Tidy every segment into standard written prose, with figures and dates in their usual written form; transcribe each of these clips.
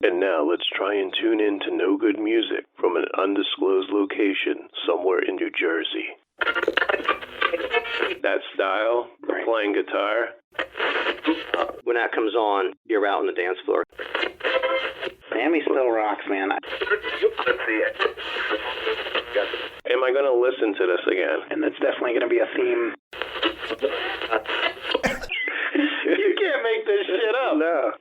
And now let's try and tune in to no good music from an undisclosed location somewhere in New Jersey. That style, playing guitar. When that comes on, you're out on the dance floor. Sammy still rocks, man. Am I going to listen to this again? And that's definitely going to be a theme. You can't make this shit up. No.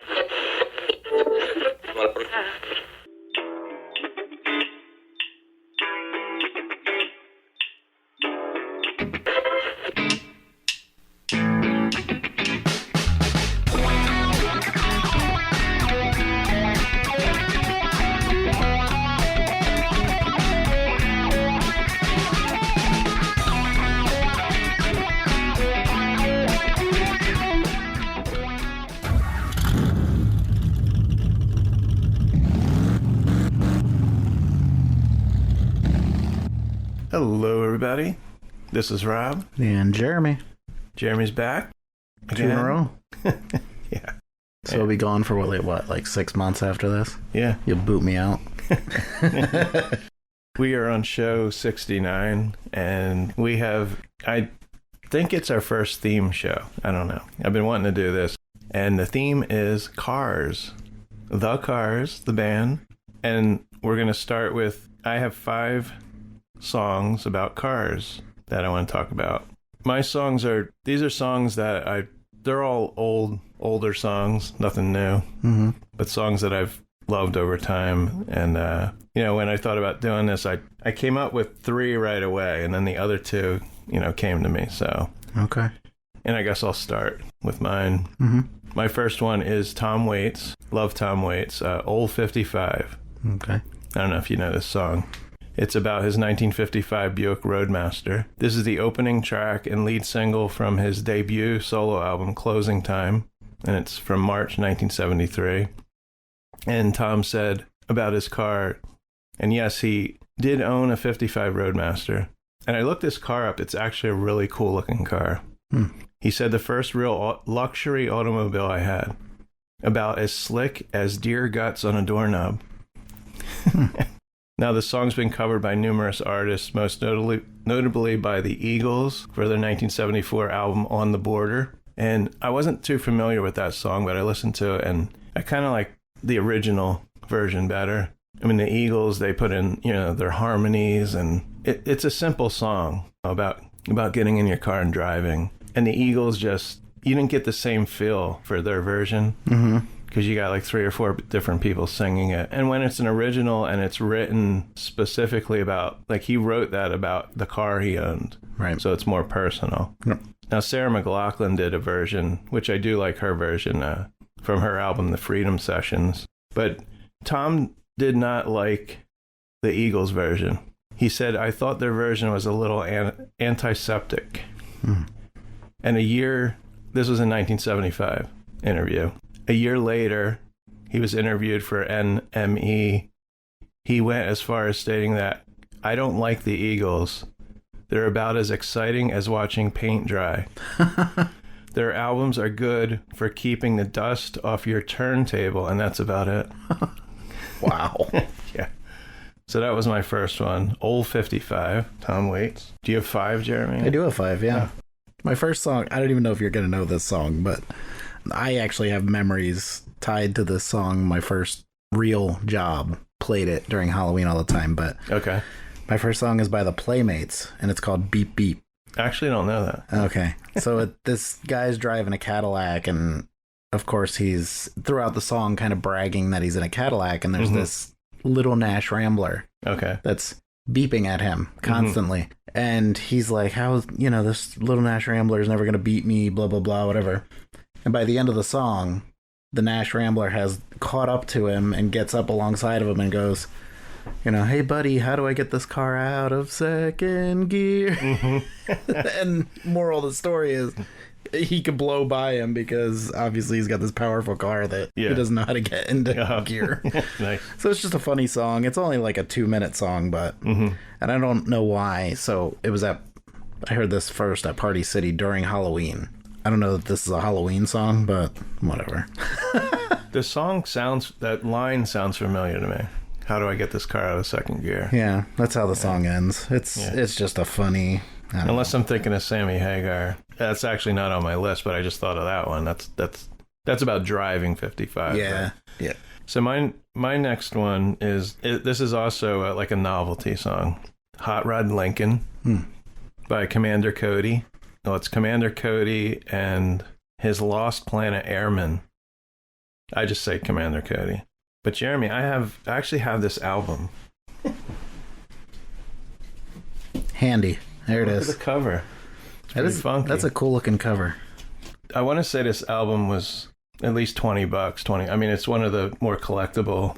Hello, everybody. This is Rob. And Jeremy. Jeremy's back. 2 in a row. Yeah. So we'll be gone for like 6 months after this? Yeah. You'll boot me out. We are on show 69, and we have, I think it's our first theme show. I don't know. I've been wanting to do this. And the theme is Cars. The Cars, the band. And we're going to start with, I have 5 songs about cars that I want to talk about. My songs these are songs that they're all older songs, nothing new, but songs that I've loved over time. And, when I thought about doing this, I came up with 3 right away, and then the other 2, came to me. So, okay. And I guess I'll start with mine. My first one is Tom Waits. Love Tom Waits. Old 55. Okay. I don't know if you know this song. It's about his 1955 Buick Roadmaster. This is the opening track and lead single from his debut solo album, Closing Time, and it's from March 1973. And Tom said about his car, and yes, he did own a 55 Roadmaster. And I looked this car up. It's actually a really cool looking car. He said the first real luxury automobile I had. About as slick as deer guts on a doorknob. Now, the song's been covered by numerous artists, most notably by the Eagles for their 1974 album On the Border. And I wasn't too familiar with that song, but I listened to it, and I kind of like the original version better. I mean, the Eagles, they put in, their harmonies, and it's a simple song about getting in your car and driving. And the Eagles you didn't get the same feel for their version. Because you got like 3 or 4 different people singing it. And when it's an original and it's written specifically about, like he wrote that about the car he owned. Right. So it's more personal. Yep. Now, Sarah McLachlan did a version, which I do like her version from her album, The Freedom Sessions. But Tom did not like the Eagles version. He said, I thought their version was a little antiseptic. And this was in 1975 interview. A year later, he was interviewed for NME. He went as far as stating that, I don't like the Eagles. They're about as exciting as watching paint dry. Their albums are good for keeping the dust off your turntable, and that's about it. Wow. Yeah. So that was my first one. Old 55, Tom Waits. Do you have 5, Jeremy? I do have 5, yeah. My first song, I don't even know if you're going to know this song, but I actually have memories tied to this song. My first real job played it during Halloween all the time, but okay. My first song is by the Playmates, and it's called Beep Beep. I actually don't know that. Okay. So this guy's driving a Cadillac, and of course he's, throughout the song, kind of bragging that he's in a Cadillac, and there's this little Nash Rambler. Okay. That's beeping at him constantly. And he's like, how, this little Nash Rambler is never going to beat me, blah, blah, blah, whatever. And by the end of the song, the Nash Rambler has caught up to him and gets up alongside of him and goes, hey, buddy, how do I get this car out of second gear? And moral of the story is he could blow by him because obviously he's got this powerful car that he doesn't know how to get into gear. Nice. So it's just a funny song. It's only like a 2-minute song, but and I don't know why. So it was I heard this first at Party City during Halloween. I don't know that this is a Halloween song, but whatever. This song that line sounds familiar to me. How do I get this car out of second gear? Yeah, that's how the song ends. It's just a funny... Unless I'm thinking of Sammy Hagar. That's actually not on my list, but I just thought of that one. That's about driving 55. Yeah, right? yeah. So my next one is, this is also like a novelty song. Hot Rod Lincoln by Commander Cody. Well, it's Commander Cody and his Lost Planet Airmen. I just say Commander Cody. But Jeremy, I actually have this album. Handy. There it is. Look at the cover. It's pretty funky. That's a cool looking cover. I want to say this album was at least $20. I mean, it's one of the more collectible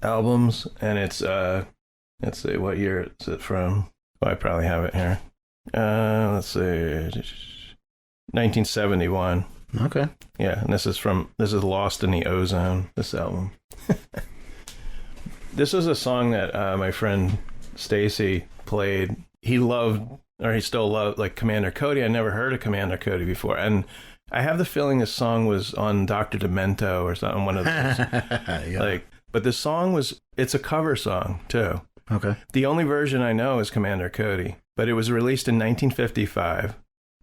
albums, and it's let's see, what year is it from? Oh, I probably have it here. Let's see, 1971. Okay. Yeah, and this is Lost in the Ozone. This album. This was a song that my friend Stacy played. He still loved, like, Commander Cody. I never heard of Commander Cody before, and I have the feeling this song was on Dr. Demento or something. One of those. Yeah. But this song it's a cover song too. Okay. The only version I know is Commander Cody, but it was released in 1955,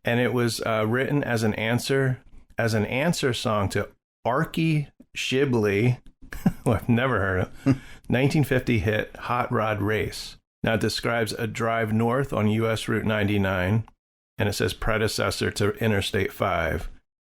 and it was written as an answer song to Archie Shibley, who I've never heard of, 1950 hit Hot Rod Race. Now, it describes a drive north on U.S. Route 99, and it says predecessor to Interstate 5,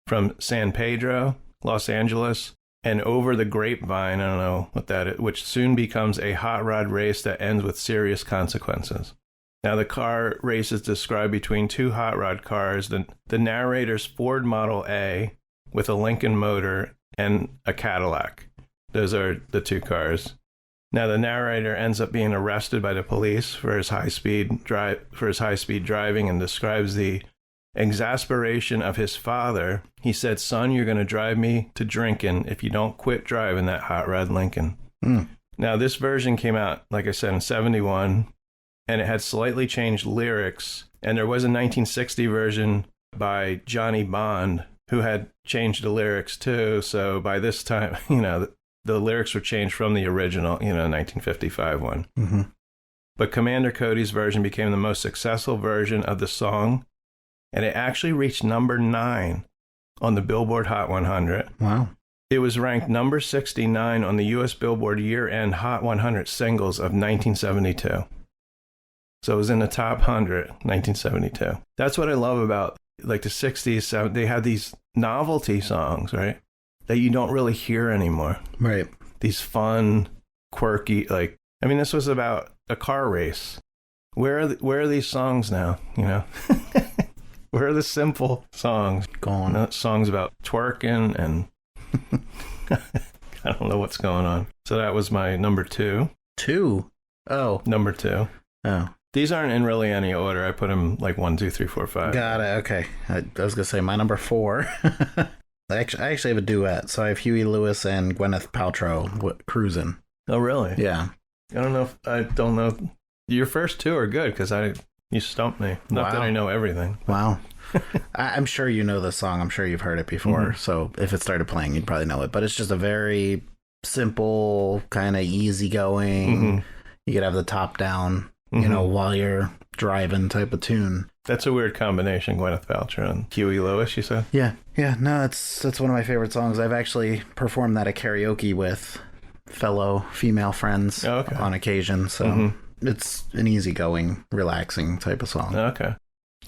from San Pedro, Los Angeles, and over the Grapevine, I don't know what that is, which soon becomes a hot rod race that ends with serious consequences. Now, the car race is described between two hot rod cars, the narrator's Ford Model A with a Lincoln motor and a Cadillac. Those are the two cars. Now, the narrator ends up being arrested by the police for his high-speed driving, and describes the exasperation of his father. He said, "Son, you're going to drive me to drinking if you don't quit driving that hot rod Lincoln." Now, this version came out, like I said, in 71, and it had slightly changed lyrics. And there was a 1960 version by Johnny Bond who had changed the lyrics too. So by this time, the lyrics were changed from the original, 1955 one. Mm-hmm. But Commander Cody's version became the most successful version of the song, and it actually reached number 9 on the Billboard Hot 100. Wow. It was ranked number 69 on the U.S. Billboard year-end Hot 100 singles of 1972. So it was in the top 100, 1972. That's what I love about, like, the 60s, 70s. They had these novelty songs, right, that you don't really hear anymore. Right. These fun, quirky, this was about a car race. Where are these songs now, Where are the simple songs? Gone. Not songs about twerking and I don't know what's going on. So that was my number 2. 2? Oh. Number 2. Oh. These aren't in really any order. I put them like 1, 2, 3, 4, 5. Got it. Okay. I was going to say my number 4. I actually have a duet. So I have Huey Lewis and Gwyneth Paltrow, Cruisin. Oh, really? Yeah. I don't know. Your first 2 are good because you stumped me. Not that I know everything. Wow. I'm sure you know the song. I'm sure you've heard it before. Mm-hmm. So if it started playing, you'd probably know it. But it's just a very simple, kind of easygoing. Mm-hmm. You could have the top down, while you're driving type of tune. That's a weird combination, Gwyneth Paltrow and Huey Lewis, you said? Yeah. Yeah, no, that's one of my favorite songs. I've actually performed that at karaoke with fellow female friends on occasion. So it's an easygoing, relaxing type of song. Okay.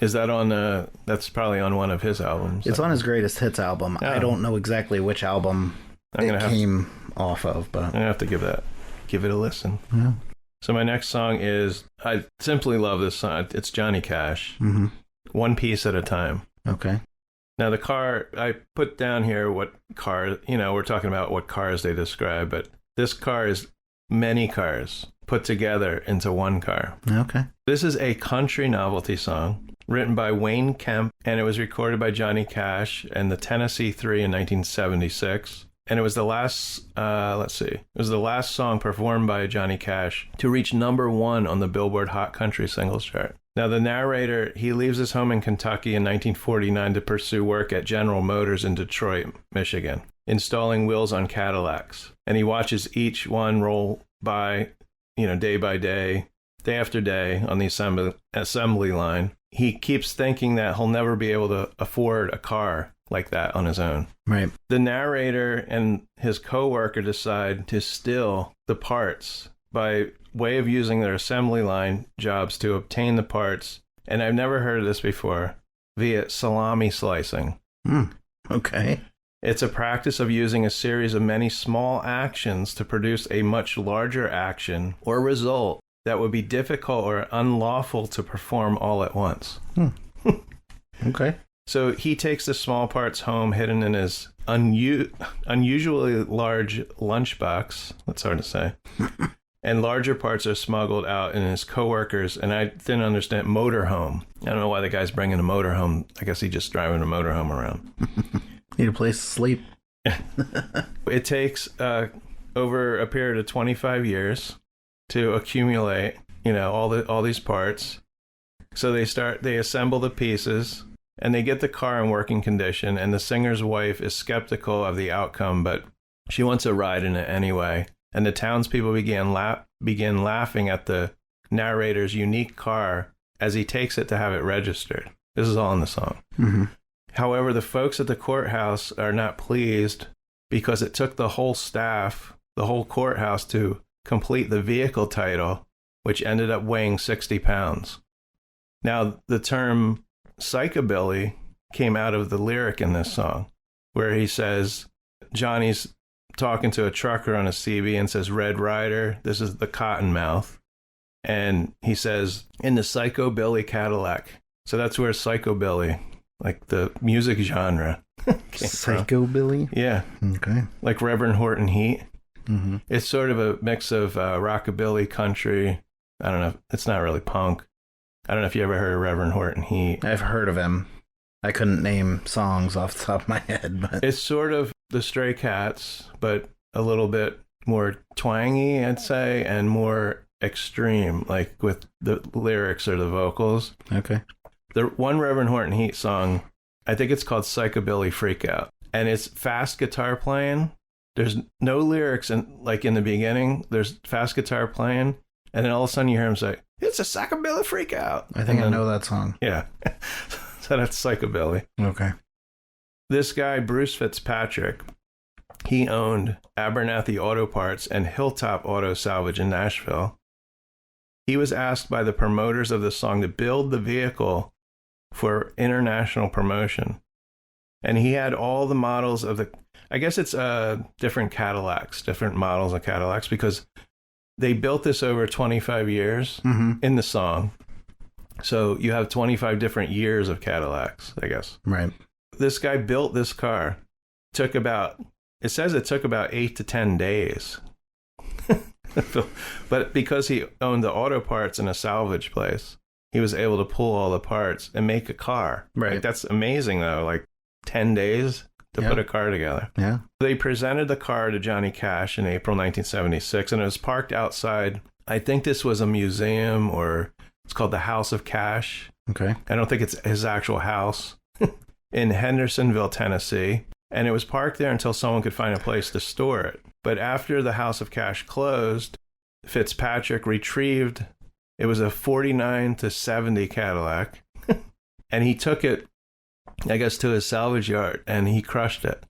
Is that on, that's probably on one of his albums? It's on his greatest hits album. Oh. I don't know exactly which album it came off of, but I'm going to have to give it a listen. Yeah. So my next song is, I simply love this song. It's Johnny Cash. Mm-hmm. One Piece at a Time. Okay. Now the car, I put down here what car, we're talking about what cars they describe, but this car is many cars put together into one car. Okay. This is a country novelty song written by Wayne Kemp, and it was recorded by Johnny Cash and the Tennessee 3 in 1976. And it was the last, it was the last song performed by Johnny Cash to reach number 1 on the Billboard Hot Country Singles Chart. Now, the narrator, he leaves his home in Kentucky in 1949 to pursue work at General Motors in Detroit, Michigan. installing wheels on Cadillacs. And he watches each one roll by, day by day after day on the assembly line. He keeps thinking that he'll never be able to afford a car like that on his own. Right. The narrator and his co-worker decide to steal the parts by way of using their assembly line jobs to obtain the parts. And I've never heard of this before, via salami slicing. Okay. It's a practice of using a series of many small actions to produce a much larger action or result that would be difficult or unlawful to perform all at once. Okay. So he takes the small parts home hidden in his unusually large lunchbox. That's hard to say. And larger parts are smuggled out in his coworkers, and I didn't understand, motorhome. I don't know why the guy's bringing a motorhome. I guess he's just driving a motorhome around. Need a place to sleep. It takes over a period of 25 years to accumulate, all these parts. So they assemble the pieces, and they get the car in working condition, and the singer's wife is skeptical of the outcome, but she wants a ride in it anyway. And the townspeople begin laughing at the narrator's unique car as he takes it to have it registered. This is all in the song. Mm-hmm. However, the folks at the courthouse are not pleased because it took the whole staff, the whole courthouse, to complete the vehicle title, which ended up weighing 60 pounds. Now, the term psychobilly came out of the lyric in this song, where he says, Johnny's talking to a trucker on a CB and says, Red Rider, this is the Cottonmouth. And he says, in the psychobilly Cadillac. So that's where psychobilly, like the music genre, came Psychobilly? from. Yeah. Okay. Like Reverend Horton Heat. Mm-hmm. It's sort of a mix of rockabilly, country. I don't know. It's not really punk. I don't know if you ever heard of Reverend Horton Heat. I've heard of him. I couldn't name songs off the top of my head, but It's sort of the Stray Cats, but a little bit more twangy, I'd say, and more extreme, like with the lyrics or the vocals. okay. The one Reverend Horton Heat song, I think it's called Psychobilly Freakout, and it's fast guitar playing. There's no lyrics, in the beginning, there's fast guitar playing, and then all of a sudden you hear him say, it's a Psychobilly Freakout. I think I know that song. Yeah. So that's Psychobilly. Okay. This guy, Bruce Fitzpatrick, he owned Abernathy Auto Parts and Hilltop Auto Salvage in Nashville. He was asked by the promoters of the song to build the vehicle for international promotion. And he had all the models of I guess it's different Cadillacs, different models of Cadillacs, because they built this over 25 years in the song. So you have 25 different years of Cadillacs, I guess. Right. This guy built this car. It says it took about 8 to 10 days. But because he owned the auto parts in a salvage place, he was able to pull all the parts and make a car. Right. Like, that's amazing, though. Like 10 days to put a car together. Yeah. They presented the car to Johnny Cash in April 1976, and it was parked outside. I think this was a museum, or it's called the House of Cash. Okay. I don't think it's his actual house. In Hendersonville, Tennessee. And it was parked there until someone could find a place to store it. But after the House of Cash closed, Fitzpatrick retrieved, it was a 49 to 70 Cadillac. And he took it, I guess, to his salvage yard, and he crushed it.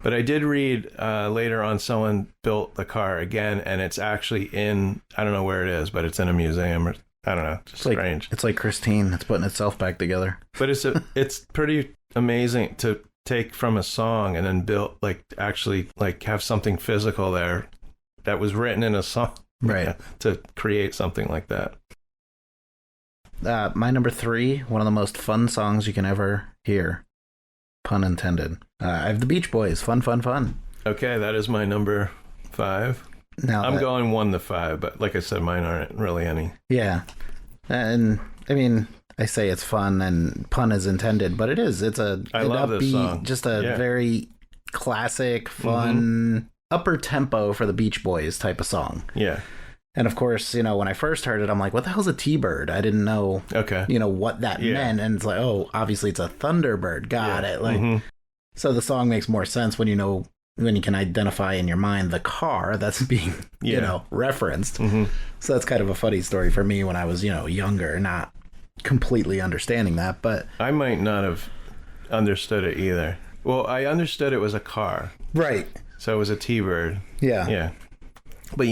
But I did read later on someone built the car again, and it's actually I don't know where it is, but it's in a museum, or I don't know, just strange. It's like Christine. It's putting itself back together. But it's pretty amazing to take from a song and then build, actually have something physical there that was written in a song. Right. To create something like that. My number 3, one of the most fun songs you can ever hear. Pun intended. I have the Beach Boys. Fun, fun, fun. Okay, that is my number 5. Now I'm going 1 to 5, but like I said, mine aren't really any. Yeah. And I mean, I say it's fun and pun is intended, but it is. It's I love upbeat, this song. Just a very classic, fun, upper tempo for the Beach Boys type of song. Yeah. And of course, when I first heard it, I'm like, what the hell's a T-bird? I didn't know, what that meant. And it's like, oh, obviously it's a Thunderbird. Got it. Like, So the song makes more sense when you can identify in your mind the car that's being, referenced. Mm-hmm. So that's kind of a funny story for me when I was, younger, not completely understanding that, but... I might not have understood it either. Well, I understood it was a car. Right. So it was a T-Bird. Yeah. Yeah. But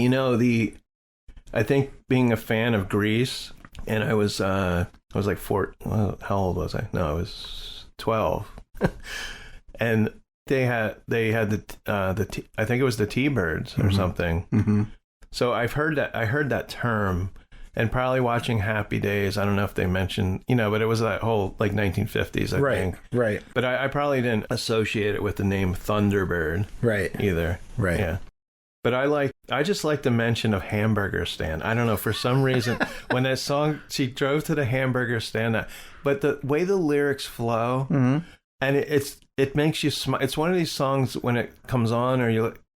I think being a fan of Grease, and I was like how old was I? No, I was 12. And they had the I think it was the T-Birds or something. Mm-hmm. So I heard that term, and probably watching Happy Days. I don't know if they mentioned, but it was that whole like 1950s, I think. Right. But I probably didn't associate it with the name Thunderbird. Right. Either. Right. Yeah. But I just like the mention of hamburger stand. I don't know, for some reason, when that song, she drove to the hamburger stand, but the way the lyrics flow, mm-hmm. and it makes you smile. It's one of these songs when it comes on, or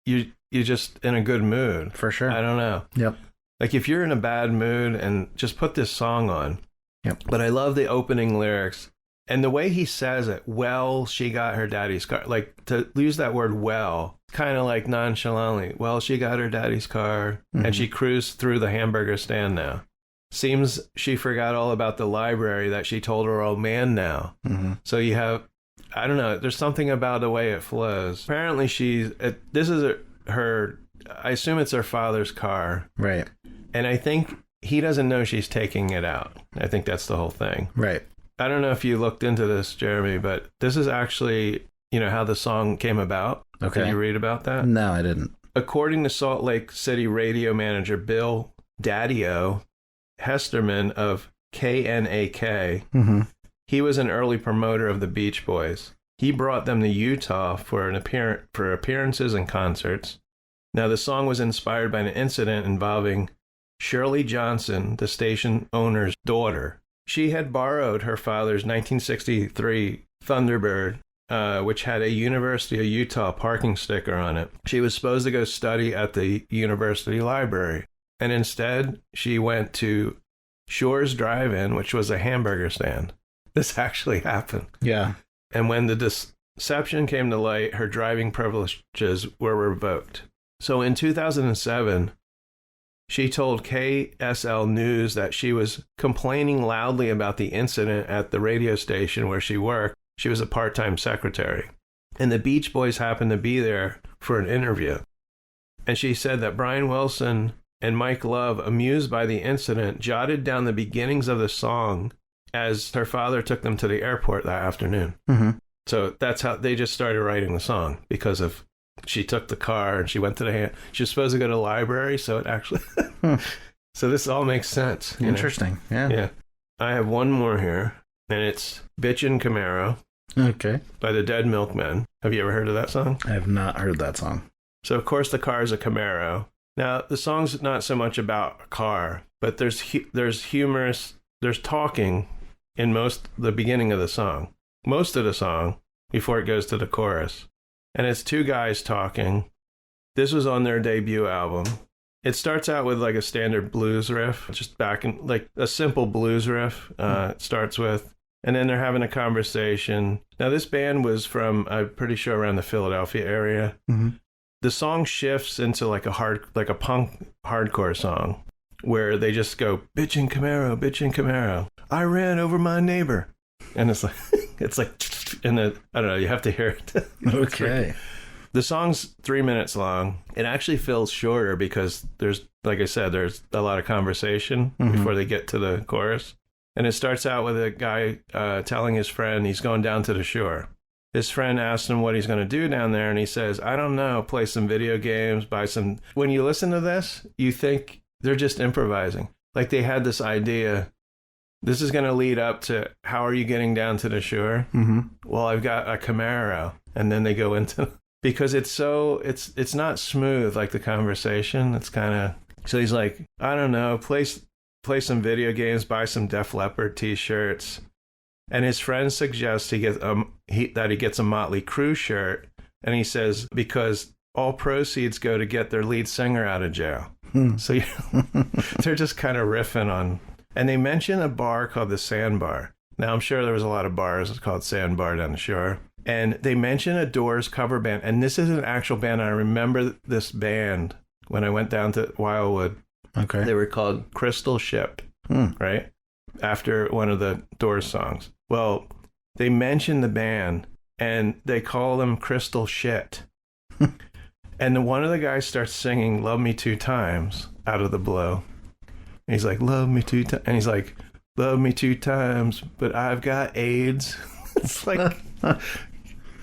you're just in a good mood. For sure. I don't know. Yep. Like if you're in a bad mood, and just put this song on. Yep. But I love the opening lyrics. And the way he says it, well, she got her daddy's car. Like, to use that word well, kind of like nonchalantly. Well, she got her daddy's car, mm-hmm. and she cruised through the hamburger stand now. Seems she forgot all about the library that she told her old man now. Mm-hmm. So you have, I don't know, there's something about the way it flows. Apparently this is her, I assume it's her father's car. Right. And I think he doesn't know she's taking it out. I think that's the whole thing. Right. I don't know if you looked into this, Jeremy, but this is actually, how the song came about. Okay. Did you read about that? No, I didn't. According to Salt Lake City radio manager Bill Daddio Hesterman of KNAK, mm-hmm. he was an early promoter of the Beach Boys. He brought them to Utah for appearances and concerts. Now, the song was inspired by an incident involving Shirley Johnson, the station owner's daughter. She had borrowed her father's 1963 Thunderbird, which had a University of Utah parking sticker on it. She was supposed to go study at the university library, and instead she went to Shore's Drive-In, which was a hamburger stand. This actually happened. Yeah. And when the deception came to light, her driving privileges were revoked. So in 2007, she told KSL News that she was complaining loudly about the incident at the radio station where she worked. She was a part-time secretary. And the Beach Boys happened to be there for an interview. And she said that Brian Wilson and Mike Love, amused by the incident, jotted down the beginnings of the song as her father took them to the airport that afternoon. Mm-hmm. So that's how they just started writing the song, because of she took the car and she went to she was supposed to go to the library, so it actually so this all makes sense. Interesting. Yeah. I have one more here, and it's Bitchin' Camaro. Okay. By the Dead Milkmen. Have you ever heard of that song? I have not heard that song. So of course the car is a Camaro. Now the song's not so much about a car, but there's humorous, there's talking in the beginning of the song. Most of the song before it goes to the chorus. And it's two guys talking. This was on their debut album. It starts out with like a standard blues riff, just back in like a simple blues riff. It starts with, and then they're having a conversation. Now this band was from, I'm pretty sure, around the Philadelphia area. Mm-hmm. The song shifts into like a punk hardcore song where they just go, bitchin' Camaro, bitchin' Camaro. I ran over my neighbor. And it's like, and I don't know, you have to hear it. Okay. The song's 3 minutes long. It actually feels shorter because there's, like I said, there's a lot of conversation before they get to the chorus. And it starts out with a guy telling his friend he's going down to the shore. His friend asks him what he's going to do down there, and he says, I don't know, play some video games, buy some... When you listen to this, you think they're just improvising. Like they had this idea... This is going to lead up to, how are you getting down to the shore? Mm-hmm. Well, I've got a Camaro. And then they go into, because it's not smooth like the conversation. It's kind of, so he's like, I don't know, play some video games, buy some Def Leppard t-shirts. And his friend suggests he gets a Motley Crue shirt. And he says, because all proceeds go to get their lead singer out of jail. So they're just kind of riffing on. And they mention a bar called the Sandbar. Now, I'm sure there was a lot of bars called Sandbar down the shore. And they mention a Doors cover band. And this is an actual band. I remember this band when I went down to Wildwood. Okay. They were called Crystal Ship, right? After one of the Doors songs. Well, they mention the band and they call them Crystal Shit. And then one of the guys starts singing Love Me Two Times out of the blue. And he's like, love me two times. And he's like, love me two times, but I've got AIDS. It's like,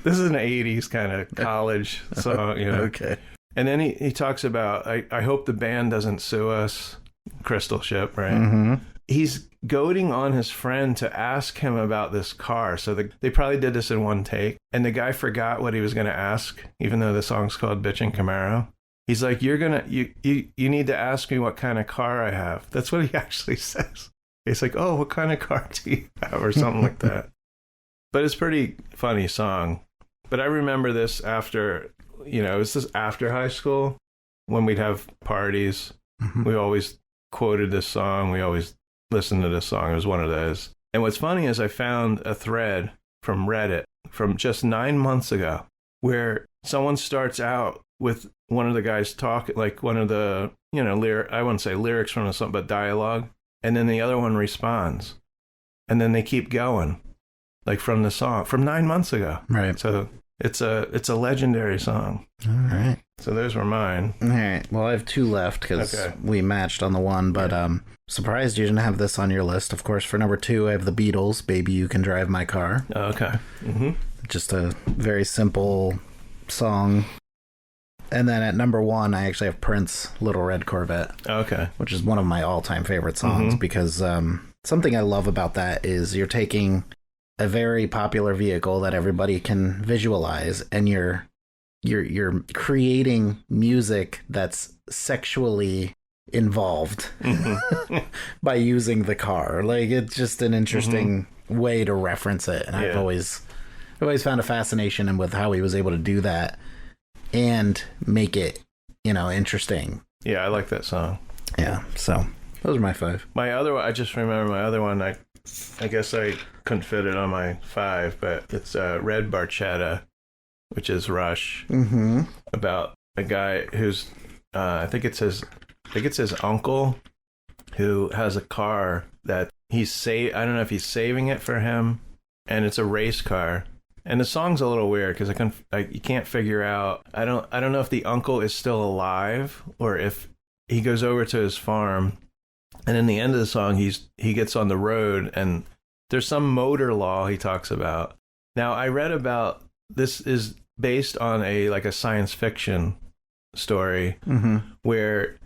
this is an 80s kind of college song, you know. Okay. And then he talks about, I hope the band doesn't sue us. Crystal Ship, right? Mm-hmm. He's goading on his friend to ask him about this car. So they probably did this in one take. And the guy forgot what he was going to ask, even though the song's called Bitchin' Camaro. He's like, you need to ask me what kind of car I have. That's what he actually says. He's like, oh, what kind of car do you have? Or something like that. But it's a pretty funny song. But I remember this after, it was this after high school when we'd have parties. Mm-hmm. We always quoted this song. We always listened to this song. It was one of those. And what's funny is I found a thread from Reddit from just 9 months ago where someone starts out with one of the guys talking, like one of the, I wouldn't say lyrics from the song, but dialogue. And then the other one responds. And then they keep going, like from the song from 9 months ago. Right. So it's a legendary song. All right. So those were mine. All right. Well, I have two left because we matched on the one, but surprised you didn't have this on your list. Of course, for number 2, I have the Beatles, Baby You Can Drive My Car. Okay. Mm-hmm. Just a very simple song. And then at number 1, I actually have Prince, Little Red Corvette. Okay. Which is one of my all-time favorite songs because something I love about that is you're taking a very popular vehicle that everybody can visualize and you're creating music that's sexually involved by using the car. Like, it's just an interesting way to reference it. And I've always found a fascination with how he was able to do that and make it, interesting. Yeah, I like that song. Yeah, so those are my 5. My other one, I just remember my other one, I guess I couldn't fit it on my 5, but it's Red Barchetta, which is Rush, about a guy who's, I think it's his uncle who has a car that I don't know if he's saving it for him, and it's a race car. And the song's a little weird because you can't figure out. I don't know if the uncle is still alive or if he goes over to his farm, and in the end of the song he gets on the road and there's some motor law he talks about. Now I read about this is based on a science fiction story where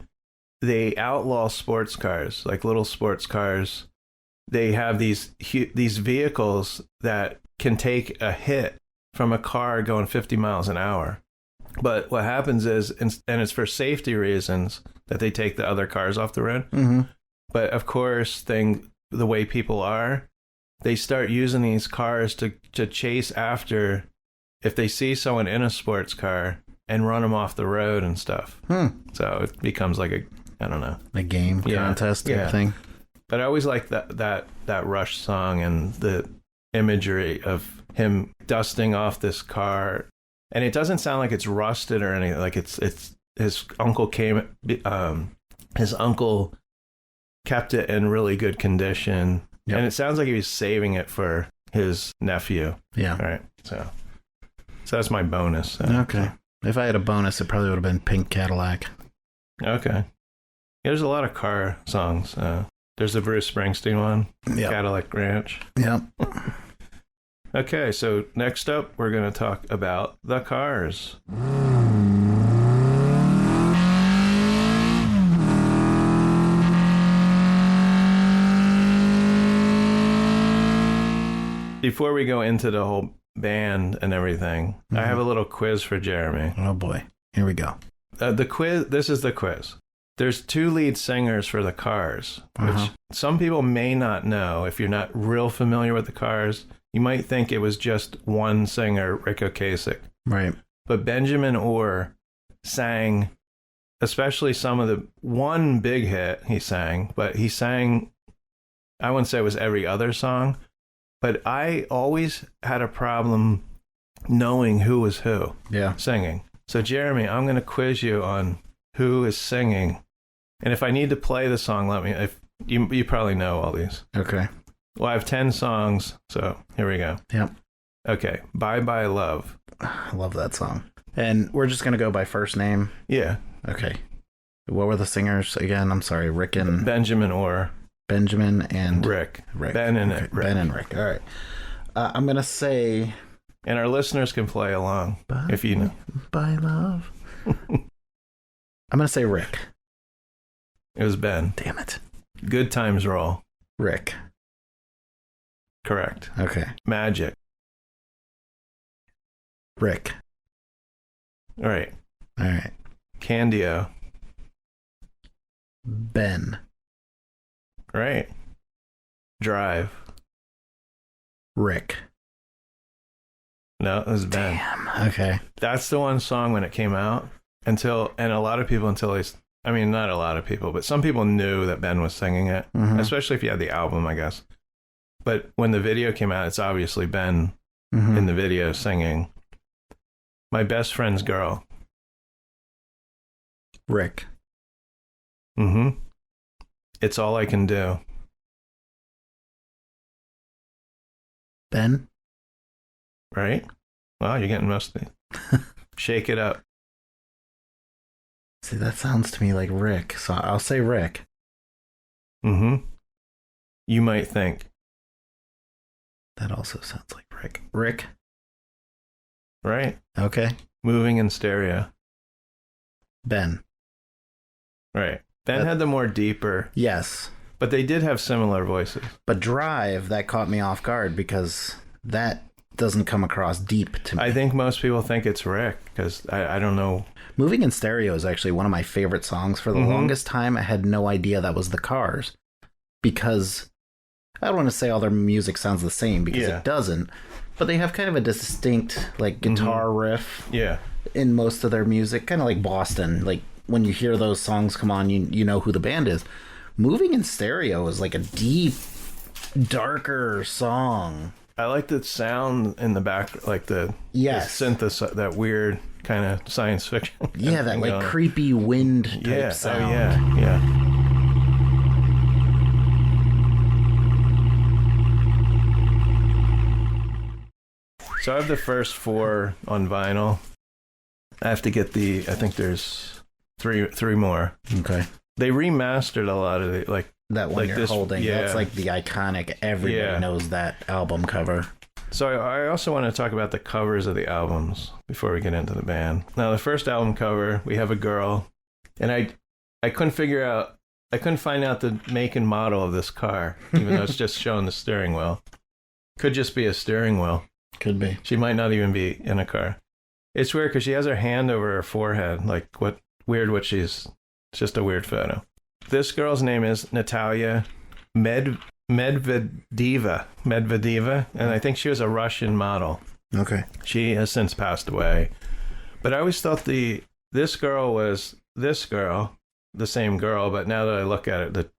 they outlaw sports cars, like little sports cars. They have these vehicles that can take a hit from a car going 50 miles an hour. But what happens is, and it's for safety reasons, that they take the other cars off the road. But of course, the way people are, they start using these cars to chase after, if they see someone in a sports car, and run them off the road and stuff. So it becomes like a game contest type thing. But I always like that Rush song and the imagery of him dusting off this car, and it doesn't sound like it's rusted or anything. Like it's his uncle kept it in really good condition, and it sounds like he was saving it for his nephew. Yeah. All right. So that's my bonus. Okay. If I had a bonus, it probably would have been Pink Cadillac. Okay. Yeah, there's a lot of car songs. There's the Bruce Springsteen one, Cadillac Ranch. Yep. Okay, so next up, we're going to talk about the Cars. Before we go into the whole band and everything, I have a little quiz for Jeremy. Oh boy, here we go. The quiz. This is the quiz. There's 2 lead singers for the Cars, which some people may not know. If you're not real familiar with the Cars, you might think it was just one singer, Rick Ocasek. Right. But Benjamin Orr sang, especially some of the one big hit he sang, but he sang, I wouldn't say it was every other song, but I always had a problem knowing who was who Yeah. singing. So Jeremy, I'm going to quiz you on who is singing. And if I need to play the song, let me. If you probably know all these. Okay. Well, I have 10 songs, so here we go. Yep. Okay. Bye Bye Love. I love that song. And we're just going to go by first name. Yeah. Okay. What were the singers again? I'm sorry. Rick and Benjamin or Benjamin and Rick. Rick. Ben and okay. Rick. Ben and Rick. All right. I'm going to say... And our listeners can play along if you know. Bye, love. I'm going to say Rick. It was Ben. Damn it. Good Times Roll. Rick. Correct. Okay. Magic. Rick. All right. All right. Candio. Ben. Right. Drive. Rick. No, it was Ben. Damn. Okay. That's the one song when it came out and a lot of people not a lot of people, but some people knew that Ben was singing it, especially if you had the album, I guess. But when the video came out, it's obviously Ben in the video singing My Best Friend's Girl. Rick. It's All I Can Do. Ben. Right? Wow, you're getting musty. Shake It Up. See, that sounds to me like Rick, so I'll say Rick. You Might Think. That also sounds like Rick. Rick. Right? Okay. Moving in Stereo. Ben. Right. Ben had the more deeper. Yes. But they did have similar voices. But Drive, that caught me off guard because that doesn't come across deep to me. I think most people think it's Rick because I don't know. Moving in Stereo is actually one of my favorite songs. For the longest time, I had no idea that was the Cars because I don't want to say all their music sounds the same because it doesn't, but they have kind of a distinct like guitar riff in most of their music, kind of like Boston. Like when you hear those songs come on, you know who the band is. Moving in Stereo is like a deep, darker song. I like the sound in the back, like the synthesis, that weird kind of science fiction. Yeah, that like creepy wind type sound. Oh, yeah. So I have the first 4 on vinyl. I have to get I think there's three more. Okay. They remastered a lot of it, like that one you're holding. Yeah. That's like the iconic. Everybody knows that album cover. So I also want to talk about the covers of the albums before we get into the band. Now, the first album cover, we have a girl, and I couldn't find out the make and model of this car, even though it's just showing the steering wheel. Could just be a steering wheel. Could be. She might not even be in a car. It's weird because she has her hand over her forehead. Like, it's just a weird photo. This girl's name is Natalia Medvedeva, and I think she was a Russian model. Okay. She has since passed away. But I always thought this girl was this girl, the same girl, but now that I look at it,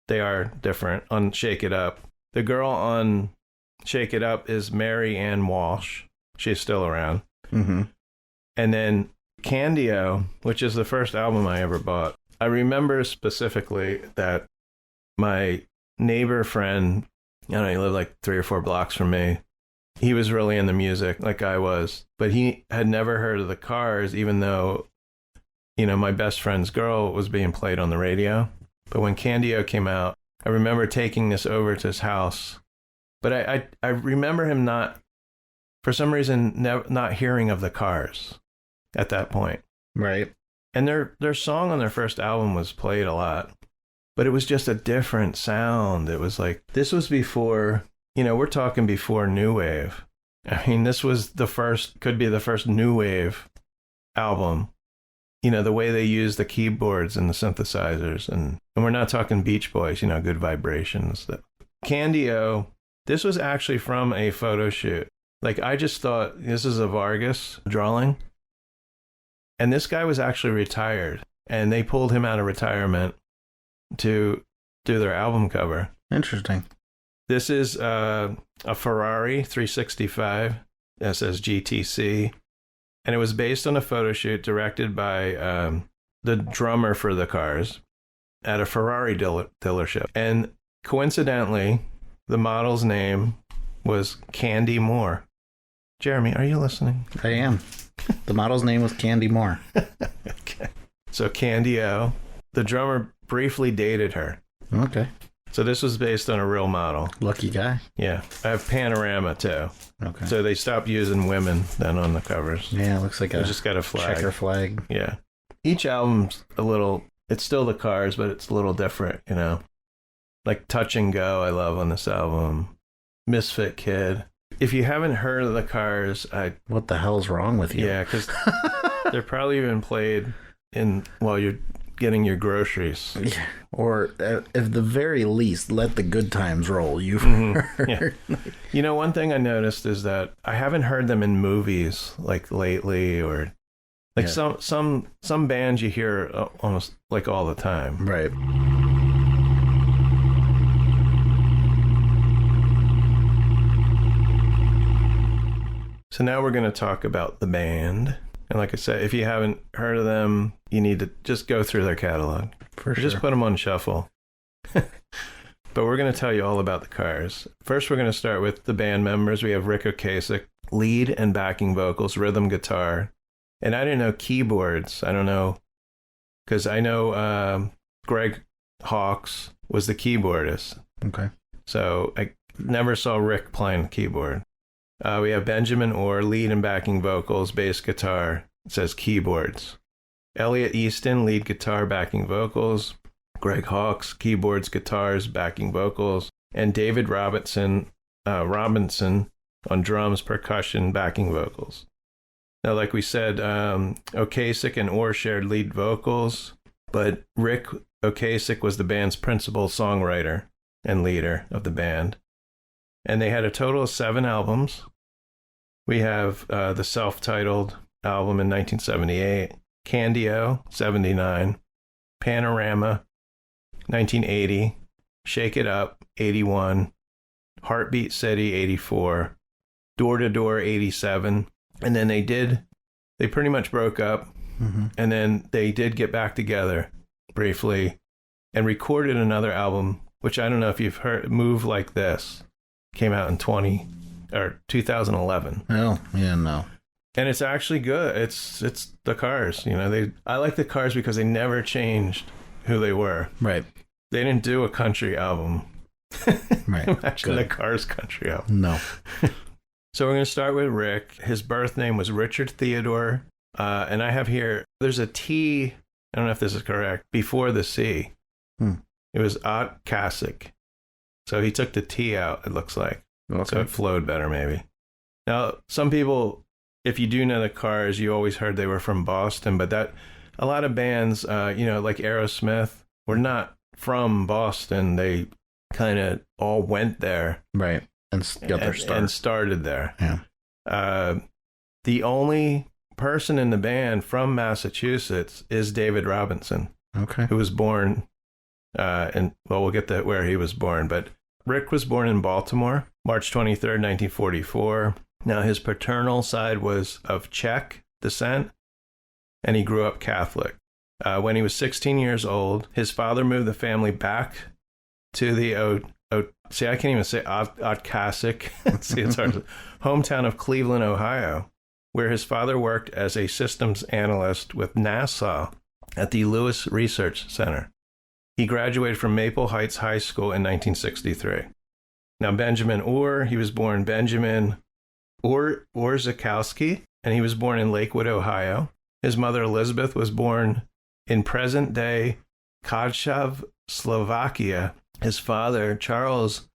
they are different on Shake It Up. The girl on Shake It Up is Mary Ann Walsh. She's still around. And then Candio, which is the first album I ever bought. I remember specifically that my neighbor friend, I don't know, he lived like 3 or 4 blocks from me. He was really into music like I was, but he had never heard of the Cars, even though, my best friend's girl was being played on the radio. But when Candio came out, I remember taking this over to his house. But I remember him for some reason, not hearing of the Cars at that point. Right. And their song on their first album was played a lot. But it was just a different sound. It was like, this was before, we're talking before New Wave. I mean, this was could be the first New Wave album. The way they use the keyboards and the synthesizers. And we're not talking Beach Boys, Good Vibrations. Candio, this was actually from a photo shoot. Like, I just thought, this is a Vargas drawing. And this guy was actually retired. And they pulled him out of retirement to do their album cover. Interesting. This is a Ferrari 365. It says GTC. And it was based on a photo shoot directed by the drummer for the Cars at a Ferrari dealership. And coincidentally, the model's name was Candy Moore. Jeremy, are you listening? I am. The model's name was Candy Moore. Okay. So Candy O. The drummer briefly dated her. Okay. So this was based on a real model. Lucky guy. Yeah. I have Panorama, too. Okay. So they stopped using women then on the covers. Yeah, it looks like They just got a flag. checker flag. Yeah. Each album's a little, it's still the Cars, but it's a little different, you know. Like Touch and Go, I love on this album. Misfit Kid. If you haven't heard of the Cars, What the hell's wrong with you? yeah, because they're probably even played while you're getting your groceries. Yeah. Or at the very least, let the good times roll. You've heard. Yeah. You know, one thing I noticed is that I haven't heard them in movies like lately, or like some bands you hear almost like all the time. Right. So now we're going to talk about the band. And like I said, if you haven't heard of them, you need to just go through their catalog. For sure. Just put them on shuffle. But we're going to tell you all about the Cars. First, we're going to start with the band members. We have Rick Ocasek, lead and backing vocals, rhythm guitar. And I didn't know keyboards. I don't know. Because I know Greg Hawkes was the keyboardist. Okay. So I never saw Rick playing the keyboard. We have Benjamin Orr, lead and backing vocals, bass guitar. It says keyboards. Elliot Easton, lead guitar, backing vocals. Greg Hawkes, keyboards, guitars, backing vocals. And David Robinson on drums, percussion, backing vocals. Now, like we said, Ocasek and Orr shared lead vocals, but Rick Ocasek was the band's principal songwriter and leader of the band. And they had a total of 7 albums. We have the self-titled album in 1978, Candy-O, 79, Panorama, 1980, Shake It Up, 81, Heartbeat City, 84, Door to Door, 87. And then they pretty much broke up. Mm-hmm. And then they did get back together briefly and recorded another album, which I don't know if you've heard, Move Like This. Came out in 2011. Oh, yeah, no. And it's actually good. It's the Cars, you know. I like the Cars because they never changed who they were. Right. They didn't do a country album. Right. Imagine the Cars country album. No. So we're going to start with Rick. His birth name was Richard Theodore. And I have here, there's a T, I don't know if this is correct, before the C. It was Ocasek. So he took the T out, it looks like. Okay. So it flowed better, maybe. Now, some people, if you do know the Cars, you always heard they were from Boston, but a lot of bands, like Aerosmith, were not from Boston. They kind of all went there. Right. And got their start. And started there. Yeah. The only person in the band from Massachusetts is David Robinson. Okay. Who was born, we'll get to where he was born, but Rick was born in Baltimore, March 23rd, 1944. Now, his paternal side was of Czech descent, and he grew up Catholic. When he was 16 years old, his father moved the family back to the I can't even say Ocasek. See, it's hard. Hometown of Cleveland, Ohio, where his father worked as a systems analyst with NASA at the Lewis Research Center. He graduated from Maple Heights High School in 1963. Now, Benjamin Orr, he was born Benjamin Orzechowski, and he was born in Lakewood, Ohio. His mother, Elizabeth, was born in present-day Kadzhav, Slovakia. His father, Charles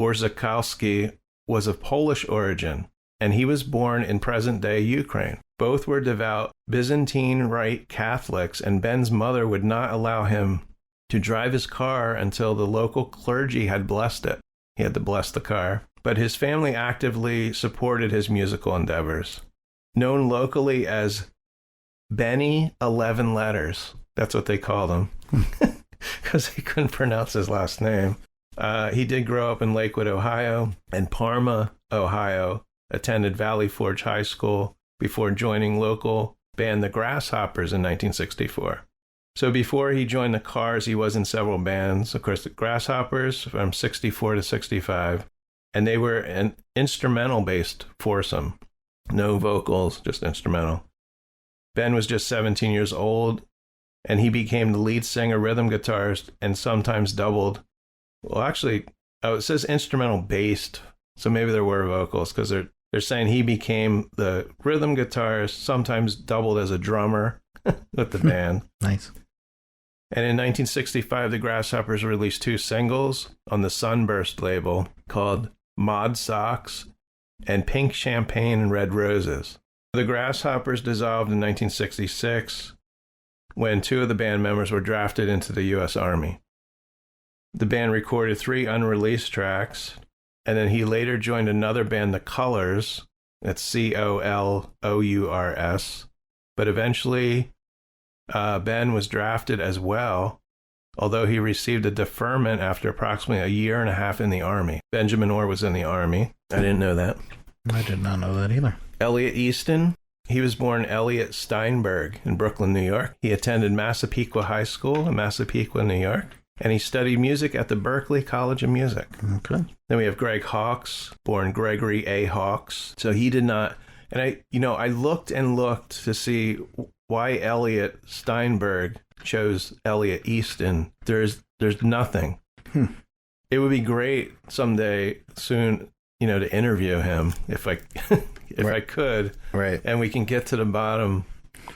Orzechowski, was of Polish origin, and he was born in present-day Ukraine. Both were devout Byzantine Rite Catholics, and Ben's mother would not allow him to drive his car until the local clergy had blessed it. He had to bless the car. But his family actively supported his musical endeavors. Known locally as Benny 11 Letters. That's what they called him. Because he couldn't pronounce his last name. He did grow up in Lakewood, Ohio, and Parma, Ohio, attended Valley Forge High School before joining local band the Grasshoppers in 1964. So before he joined the Cars, he was in several bands. Of course, the Grasshoppers from 64 to 65. And they were an instrumental-based foursome. No vocals, just instrumental. Ben was just 17 years old, and he became the lead singer, rhythm guitarist, and sometimes doubled. Well, actually, it says instrumental-based, so maybe there were vocals, because they're saying he became the rhythm guitarist, sometimes doubled as a drummer with the band. Nice. And in 1965, the Grasshoppers released 2 singles on the Sunburst label called Mod Socks and Pink Champagne and Red Roses. The Grasshoppers dissolved in 1966 when 2 of the band members were drafted into the U.S. Army. The band recorded 3 unreleased tracks, and then he later joined another band, The Colors. That's Colours. But eventually, Ben was drafted as well, although he received a deferment after approximately a year and a half in the Army. Benjamin Orr was in the Army. I didn't know that. I did not know that either. Elliot Easton, he was born Elliot Steinberg in Brooklyn, New York. He attended Massapequa High School in Massapequa, New York, and he studied music at the Berklee College of Music. Okay. Then we have Greg Hawkes, born Gregory A. Hawkes. So he did not, and I looked and looked to see why Elliot Steinberg chose Elliot Easton. There's nothing. It would be great someday soon, to interview him if I I could. Right. And we can get to the bottom,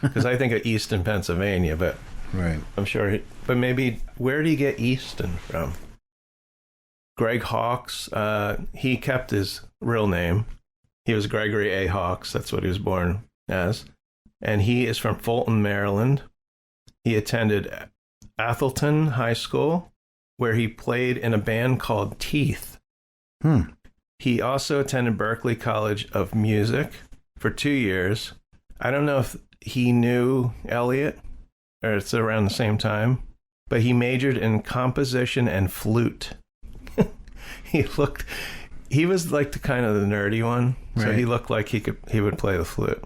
because I think of Easton, Pennsylvania, but right. I'm sure but maybe where did he get Easton from? Greg Hawkes, he kept his real name. He was Gregory A. Hawkes. That's what he was born as. And he is from Fulton, Maryland. He attended Atholton High School, where he played in a band called Teeth. He also attended Berklee College of Music for 2 years. I don't know if he knew Elliot, or it's around the same time, but he majored in composition and flute. He was like the kind of the nerdy one, so Right. he looked like he would play the flute.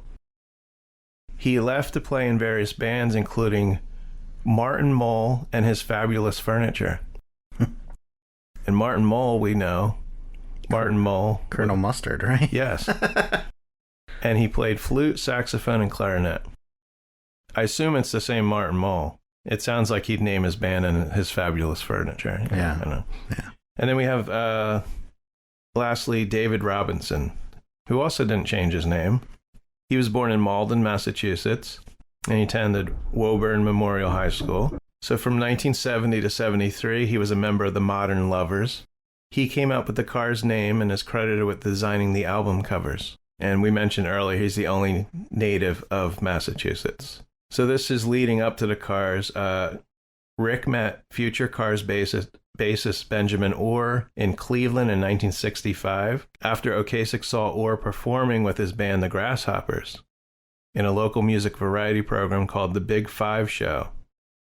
He left to play in various bands, including Martin Mull and his Fabulous Furniture. And Martin Mull, we know. Martin Mull. Colonel Mustard, right? Yes. And he played flute, saxophone, and clarinet. I assume it's the same Martin Mull. It sounds like he'd name his band and his Fabulous Furniture. Yeah. I don't know. Yeah. And then we have, lastly, David Robinson, who also didn't change his name. He was born in Malden, Massachusetts, and he attended Woburn Memorial High School. So from 1970 to 73, he was a member of the Modern Lovers. He came up with the Cars name and is credited with designing the album covers. And we mentioned earlier, he's the only native of Massachusetts. So this is leading up to the Cars. Rick met future Cars bassist Benjamin Orr in Cleveland in 1965 after Ocasek saw Orr performing with his band the Grasshoppers in a local music variety program called The Big Five Show.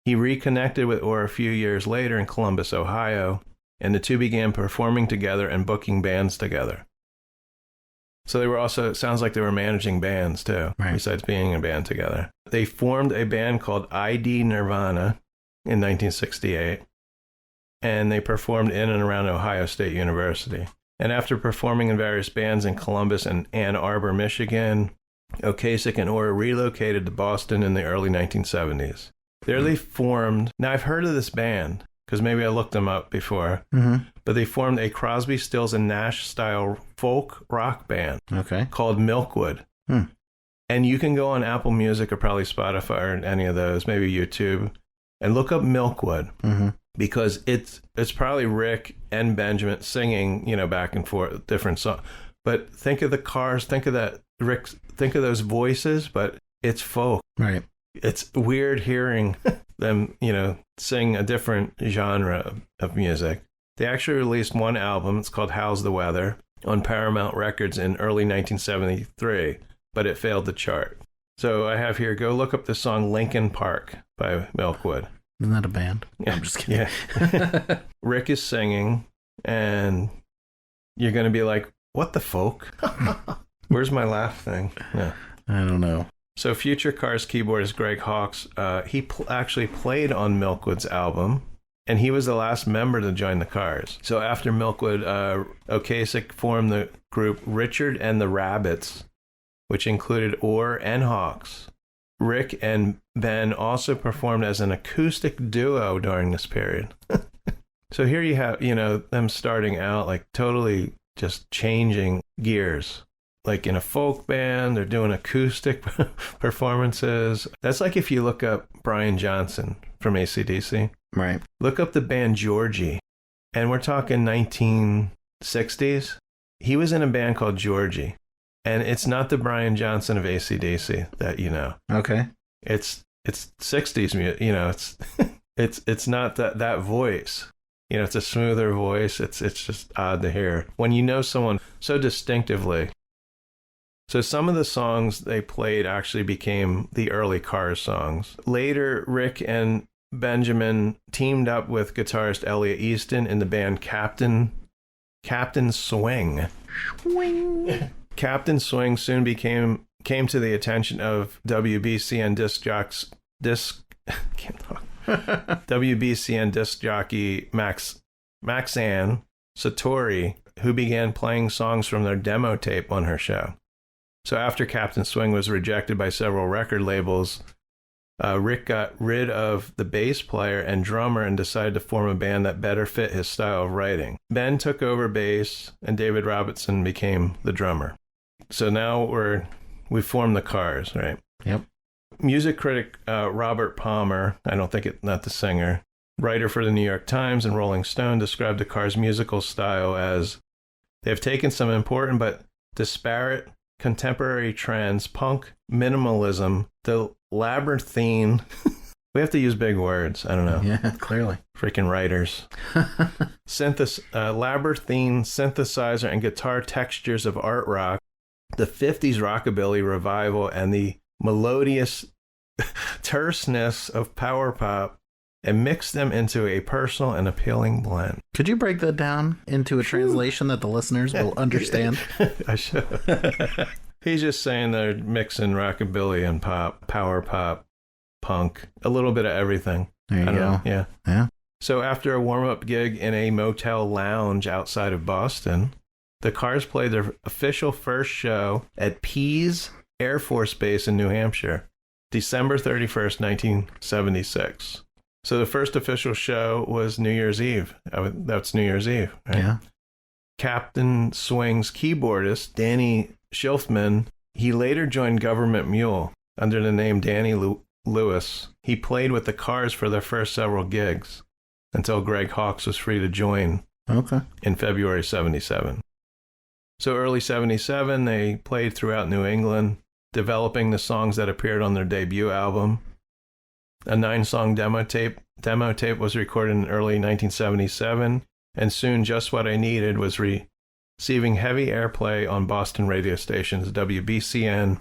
He reconnected with Orr a few years later in Columbus, Ohio, and the two began performing together and booking bands together. So they were also, it sounds like they were managing bands too, right, besides being in a band together. They formed a band called ID Nirvana in 1968, and they performed in and around Ohio State University. And after performing in various bands in Columbus and Ann Arbor, Michigan, Ocasek and Orr relocated to Boston in the early 1970s. There they formed, now I've heard of this band, because maybe I looked them up before, but they formed a Crosby, Stills, and Nash-style folk rock band called Milkwood. And you can go on Apple Music or probably Spotify or any of those, maybe YouTube, and look up Milkwood, because it's probably Rick and Benjamin singing, back and forth, different songs. But think of the Cars, think of that, Rick, think of those voices, but it's folk. Right. It's weird hearing them, sing a different genre of music. They actually released one album, it's called How's the Weather, on Paramount Records in early 1973, but it failed to chart. So I have here, go look up the song Lincoln Park by Milkwood. Isn't that a band? Yeah. I'm just kidding. Yeah. Rick is singing, and you're going to be like, what the folk? Where's my laugh thing? Yeah. I don't know. So future Cars keyboardist Greg Hawkes, he actually played on Milkwood's album, and he was the last member to join the Cars. So after Milkwood, Ocasek formed the group Richard and the Rabbits, which included Orr and Hawkes. Rick and Ben also performed as an acoustic duo during this period. So here you have, them starting out like totally just changing gears. Like in a folk band, they're doing acoustic performances. That's like if you look up Brian Johnson from AC/DC. Right. Look up the band Georgie. And we're talking 1960s. He was in a band called Georgie. And it's not the Brian Johnson of AC/DC that you know. Okay. It's 60s music, it's not that voice. It's a smoother voice. It's just odd to hear when you know someone so distinctively. So some of the songs they played actually became the early Cars songs. Later, Rick and Benjamin teamed up with guitarist Elliot Easton in the band Captain Swing. Swing. Captain Swing soon came to the attention of WBCN disc jockey Maxanne Satori, who began playing songs from their demo tape on her show. So after Captain Swing was rejected by several record labels, Rick got rid of the bass player and drummer and decided to form a band that better fit his style of writing. Ben took over bass, and David Robertson became the drummer. So now we formed the Cars, right? Yep. Music critic Robert Palmer, not the singer, writer for the New York Times and Rolling Stone, described the Cars' musical style as they have taken some important but disparate contemporary trends, punk, minimalism, the labyrinthine. We have to use big words. I don't know. Yeah, clearly. Freaking writers. Labyrinthine synthesizer and guitar textures of art rock, the 50s rockabilly revival, and the melodious terseness of power pop, and mix them into a personal and appealing blend. Could you break that down into a translation that the listeners will understand? I should. He's just saying they're mixing rockabilly and pop, power pop, punk, a little bit of everything. There you go. Know. Yeah. Yeah. So after a warm-up gig in a motel lounge outside of Boston, the Cars played their official first show at Pease Air Force Base in New Hampshire, December 31st, 1976. So the first official show was New Year's Eve. That's New Year's Eve, right? Yeah. Captain Swing's keyboardist, Danny Schilfman, he later joined Government Mule under the name Danny Lewis. He played with the Cars for their first several gigs until Greg Hawkes was free to join in February 77. So early 77, they played throughout New England, developing the songs that appeared on their debut album. A 9-song demo tape was recorded in early 1977, and soon Just What I Needed was receiving heavy airplay on Boston radio stations WBCN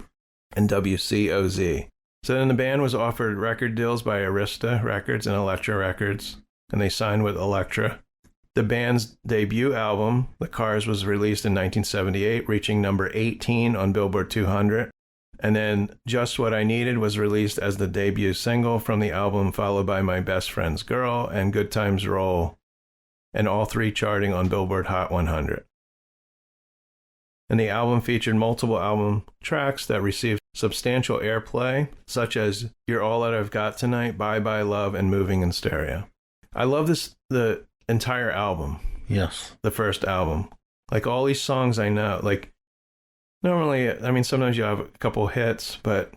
and WCOZ. So then the band was offered record deals by Arista Records and Elektra Records, and they signed with Elektra. The band's debut album, The Cars, was released in 1978, reaching number 18 on Billboard 200. And then Just What I Needed was released as the debut single from the album, followed by My Best Friend's Girl and Good Times Roll, and all three charting on Billboard Hot 100. And the album featured multiple album tracks that received substantial airplay, such as You're All That I've Got Tonight, Bye Bye Love, and Moving in Stereo. I love the entire album. Yes. The first album. Like all these songs I know, like normally, I mean, sometimes you have a couple hits, but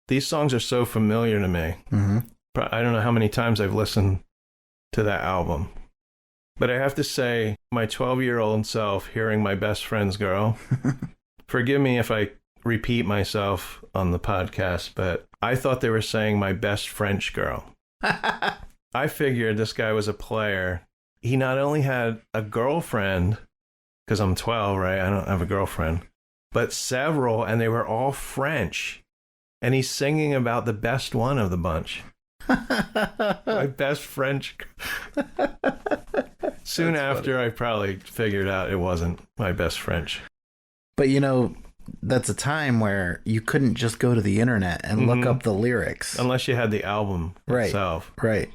these songs are so familiar to me. Mm-hmm. I don't know how many times I've listened to that album. But I have to say, my 12-year-old self hearing My Best Friend's Girl, forgive me if I repeat myself on the podcast, but I thought they were saying My Best French Girl. I figured this guy was a player. He not only had a girlfriend, because I'm 12, right? I don't have a girlfriend, but several, and they were all French. And he's singing about the best one of the bunch. My best French. Soon after, I probably figured out it wasn't My Best French. But you know, that's a time where you couldn't just go to the internet and look up the lyrics. Unless you had the album itself. Right.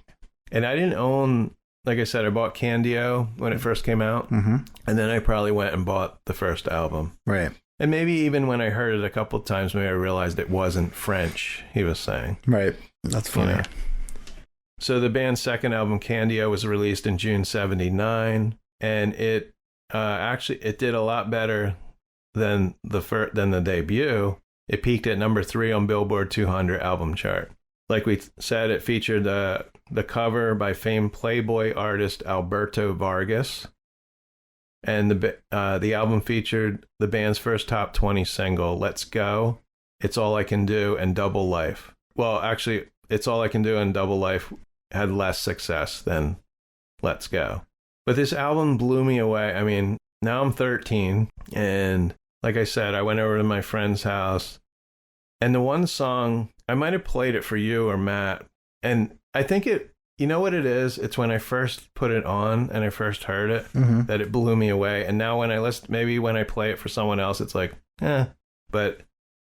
And I didn't own, like I said, I bought Candio when it first came out. Mm-hmm. And then I probably went and bought the first album. Right. And maybe even when I heard it a couple of times, maybe I realized it wasn't French he was saying. Right. That's funny. You know? So the band's second album, Candio, was released in June 1979. And it it did a lot better than the debut. It peaked at number 3 on Billboard 200 album chart. Like we said, it featured the cover by famed Playboy artist Alberto Vargas, and the album featured the band's first top 20 single, "Let's Go," "It's All I Can Do," and "Double Life." Well, actually, "It's All I Can Do" and "Double Life" had less success than "Let's Go." But this album blew me away. I mean, now I'm 13, and like I said, I went over to my friend's house, and the one song, I might have played it for you or Matt, and I think you know what it is? It's when I first put it on and I first heard it, that it blew me away. And now when I listen, maybe when I play it for someone else, it's like, eh. But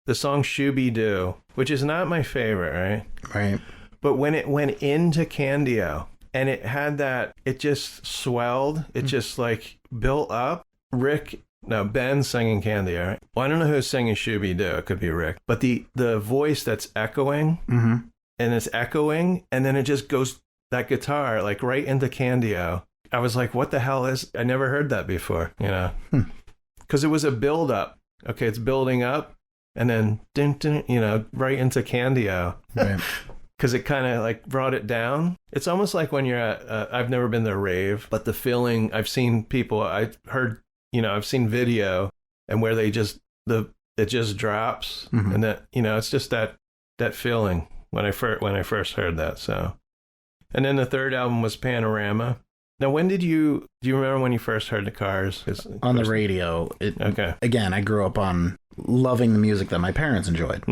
the song Shooby Doo, which is not my favorite, right? Right. But when it went into Candio and it had that, it just swelled. It just like built up. Ben singing Candio, right? Well, I don't know who's singing Shooby Doo. It could be Rick. But the voice that's echoing, and it's echoing, and then it just goes, that guitar, like right into Candio. I was like, what the hell I never heard that before, you know? Because it was a build up. Okay, it's building up, and then, you know, right into Candio. Right. Because it kind of like brought it down. It's almost like when you're at, I've never been to a rave, but the feeling, I've seen people, I've seen video, and where it just drops, and that, you know, it's just that feeling when I first heard that. So, and then the third album was Panorama. Now, do you remember when you first heard the Cars? On the radio. Okay. Again, I grew up on loving the music that my parents enjoyed.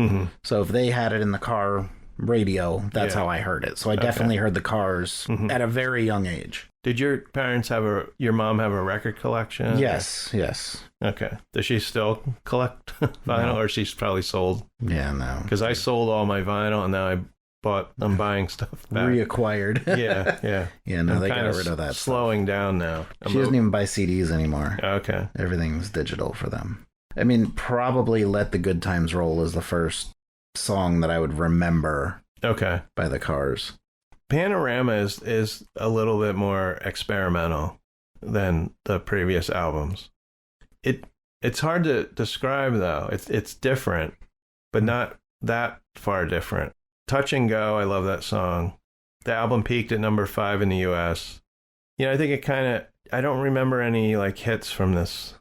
So if they had it in the car radio, that's how I heard it. So I definitely heard the Cars at a very young age. Did your parents your mom have a record collection? Yes. Okay. Does she still collect vinyl, or she's probably sold? Yeah, no. Because I sold all my vinyl, and now I'm buying stuff back. Reacquired. Yeah. Yeah, no, they got rid of that. Slowing down now. She doesn't even buy CDs anymore. Okay. Everything's digital for them. I mean, probably Let the Good Times Roll is the first song that I would remember. Okay. By the Cars. Panorama is a little bit more experimental than the previous albums. It's hard to describe, though. It's different, but not that far different. Touch and Go, I love that song. The album peaked at number 5 in the US. You know, I think it I don't remember any like hits from this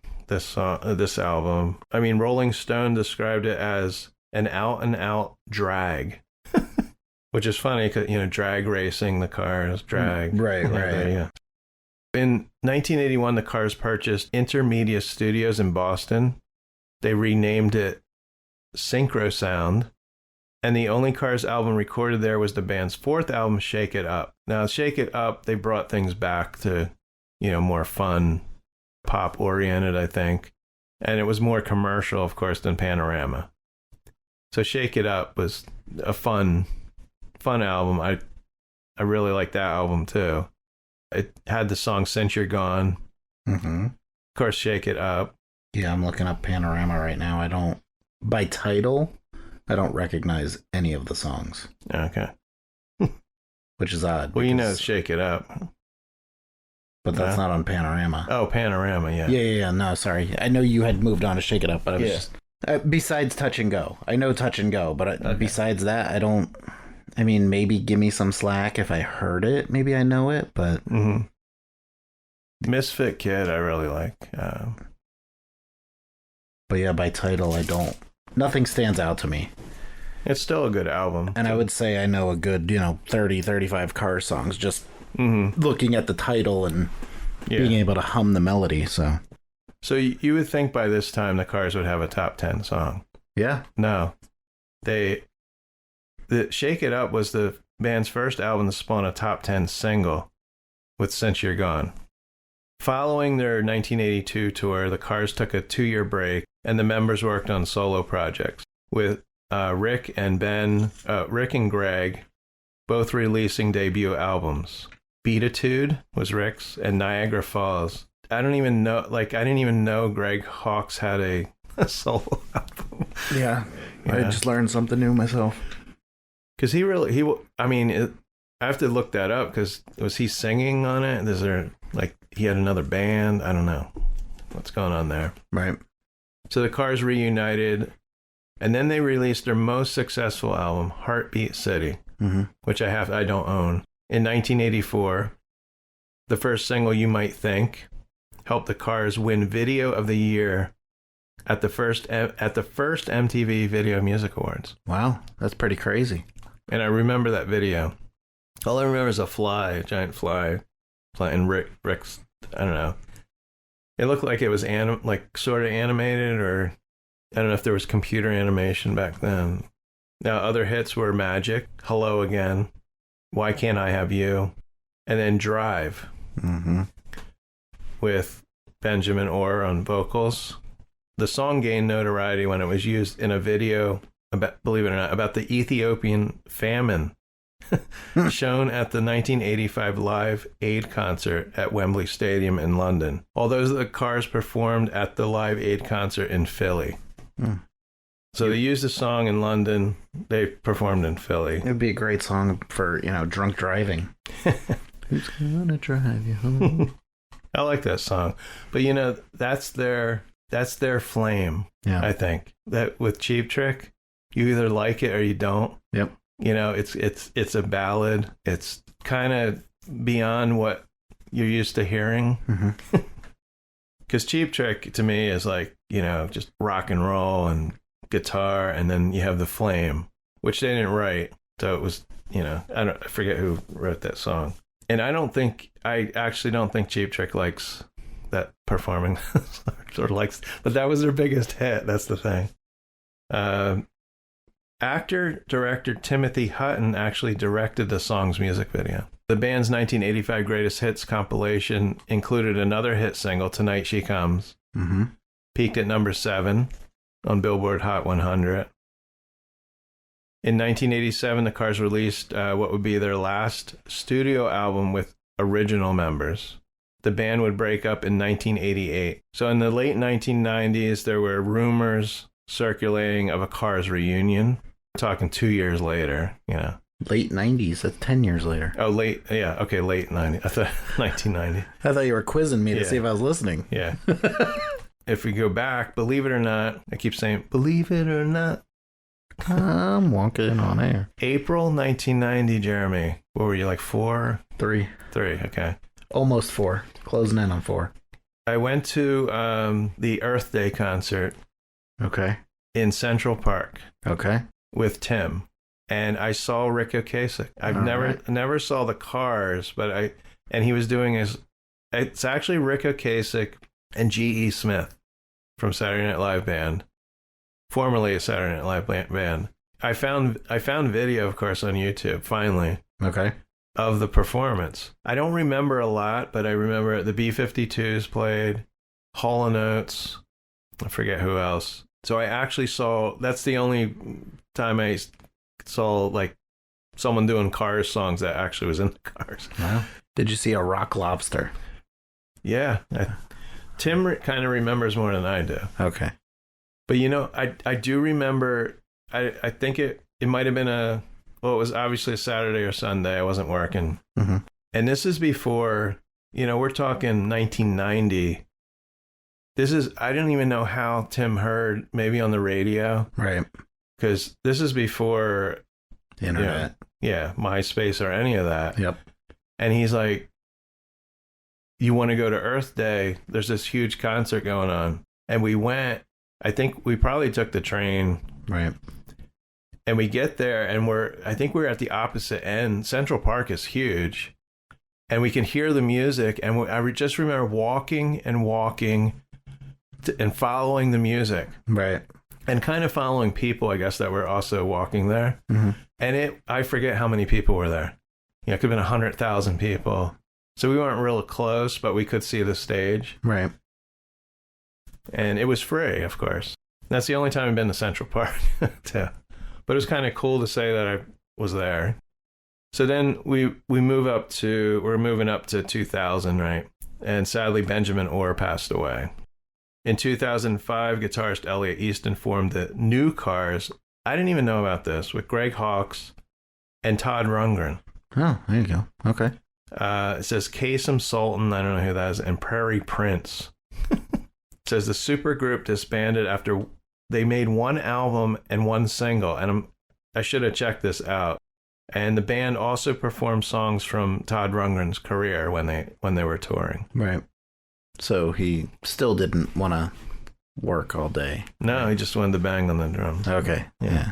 album. I mean, Rolling Stone described it as an out and out drag. Which is funny because, you know, drag racing, the Cars, drag. Right. Yeah. In 1981, the Cars purchased Intermedia Studios in Boston. They renamed it Synchro Sound. And the only Cars album recorded there was the band's 4th album, Shake It Up. Now, Shake It Up, they brought things back to, you know, more fun, pop-oriented, I think. And it was more commercial, of course, than Panorama. So Shake It Up was a fun album. I really like that album too. It had the song Since You're Gone. Of course, Shake It Up. Yeah, I'm looking up Panorama right now. By title, I don't recognize any of the songs. Okay. Which is odd. Well, you know Shake It Up. But that's not on Panorama. Oh, Panorama, yeah. Yeah, no, sorry. I know you had moved on to Shake It Up, but I was just... besides Touch and Go. I know Touch and Go, but besides that, I don't... I mean, maybe Give Me Some Slack if I heard it. Maybe I know it, but... Misfit Kid, I really like. But yeah, by title, I don't... Nothing stands out to me. It's still a good album. And I would say I know a good, 30, 35 Cars songs just looking at the title and being able to hum the melody, so... So you would think by this time the Cars would have a top 10 song. Yeah. No. The Shake It Up was the band's first album to spawn a top 10 single with Since You're Gone. Following their 1982 tour, the Cars took a 2-year break and the members worked on solo projects, with Rick and Greg both releasing debut albums. Beatitude was Rick's, and Niagara Falls. I didn't even know Greg Hawkes had a solo album. Yeah. I just learned something new myself. Because I have to look that up, because was he singing on it? Is there, he had another band? I don't know what's going on there. Right. So the Cars reunited, and then they released their most successful album, Heartbeat City, which I don't own. In 1984, the first single, You Might Think, helped the Cars win Video of the Year at the first MTV Video Music Awards. Wow, that's pretty crazy. And I remember that video. All I remember is a giant fly, and Rick's, I don't know. It looked like it was sort of animated, or I don't know if there was computer animation back then. Now, other hits were Magic, Hello Again, Why Can't I Have You, and then Drive, with Benjamin Orr on vocals. The song gained notoriety when it was used in a video, believe it or not, about the Ethiopian famine shown at the 1985 Live Aid concert at Wembley Stadium in London. Although the Cars performed at the Live Aid concert in Philly. So they used the song in London. They performed in Philly. It would be a great song for, drunk driving. Who's gonna drive you home? I like that song. But that's their flame. Yeah. I think that with Cheap Trick, you either like it or you don't. Yep. It's a ballad. It's kind of beyond what you're used to hearing. Because Cheap Trick to me is just rock and roll and guitar, and then you have the flame, which they didn't write. So it was, I forget who wrote that song. And I actually don't think Cheap Trick likes that performing, but that was their biggest hit. That's the thing. Actor-director Timothy Hutton actually directed the song's music video. The band's 1985 Greatest Hits compilation included another hit single, Tonight She Comes, peaked at number 7 on Billboard Hot 100. In 1987, the Cars released what would be their last studio album with original members. The band would break up in 1988. So in the late 1990s, there were rumors circulating of a Cars reunion. We're talking 2 years later, Late 90s, that's 10 years later. Oh, late 90s. I thought 1990. I thought you were quizzing me to see if I was listening. Yeah. If we go back, believe it or not, I keep saying, believe it or not. I'm walking on air. April 1990, Jeremy. What were you, 4? 3. 3, okay. Almost 4. Closing in on 4. I went to the Earth Day concert. Okay. In Central Park. Okay. With Tim. And I saw Rick Ocasek. I've never saw the Cars, and he was doing it's actually Rick Ocasek and G.E. Smith from Saturday Night Live Band, formerly a Saturday Night Live band. I found video, of course, on YouTube, finally. Okay. Of the performance. I don't remember a lot, but I remember the B-52s played, Hall & Oates, I forget who else. So I actually that's the only time I saw someone doing Cars songs that actually was in the Cars. Wow. Did you see a rock lobster? Yeah. Tim kind of remembers more than I do. Okay. But I do remember, I think it might have been it was obviously a Saturday or Sunday. I wasn't working. And this is before, we're talking 1990. I don't even know how Tim heard, maybe on the radio. Right. Because this is before the internet. MySpace or any of that. Yep. And he's like, you want to go to Earth Day? There's this huge concert going on. And we went. I think we probably took the train. Right. And we get there, and I think we're at the opposite end. Central Park is huge. And we can hear the music. And I just remember walking and following the music. Right. And kind of following people, I guess, that were also walking there. And I forget how many people were there. It could have been 100,000 people. So we weren't real close, but we could see the stage. Right. And it was free, of course. That's the only time I've been to Central Park, too. But it was kind of cool to say that I was there. So then we're moving up to 2000, right? And sadly, Benjamin Orr passed away. In 2005, guitarist Elliot Easton formed the New Cars. I didn't even know about this, with Greg Hawkes and Todd Rundgren. Oh, there you go. Okay. It says Kasem Sultan, I don't know who that is, and Prairie Prince. It says the supergroup disbanded after they made one album and one single, and I should have checked this out. And the band also performed songs from Todd Rundgren's career when they were touring. Right. So he still didn't want to work all day. No, he just wanted to bang on the drums. Okay. Yeah.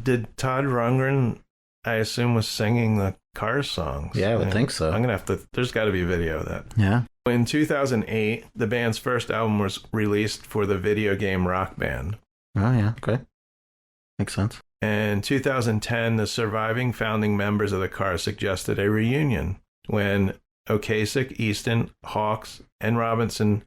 Did Todd Rundgren, I assume, was singing the Cars songs? Yeah, I would think so. I'm going to have to, there's got to be a video of that. Yeah. In 2008, the band's first album was released for the video game Rock Band. Oh, yeah. Okay. Makes sense. In 2010, the surviving founding members of the Cars suggested a reunion when Ocasek, Easton, Hawkes, and Robinson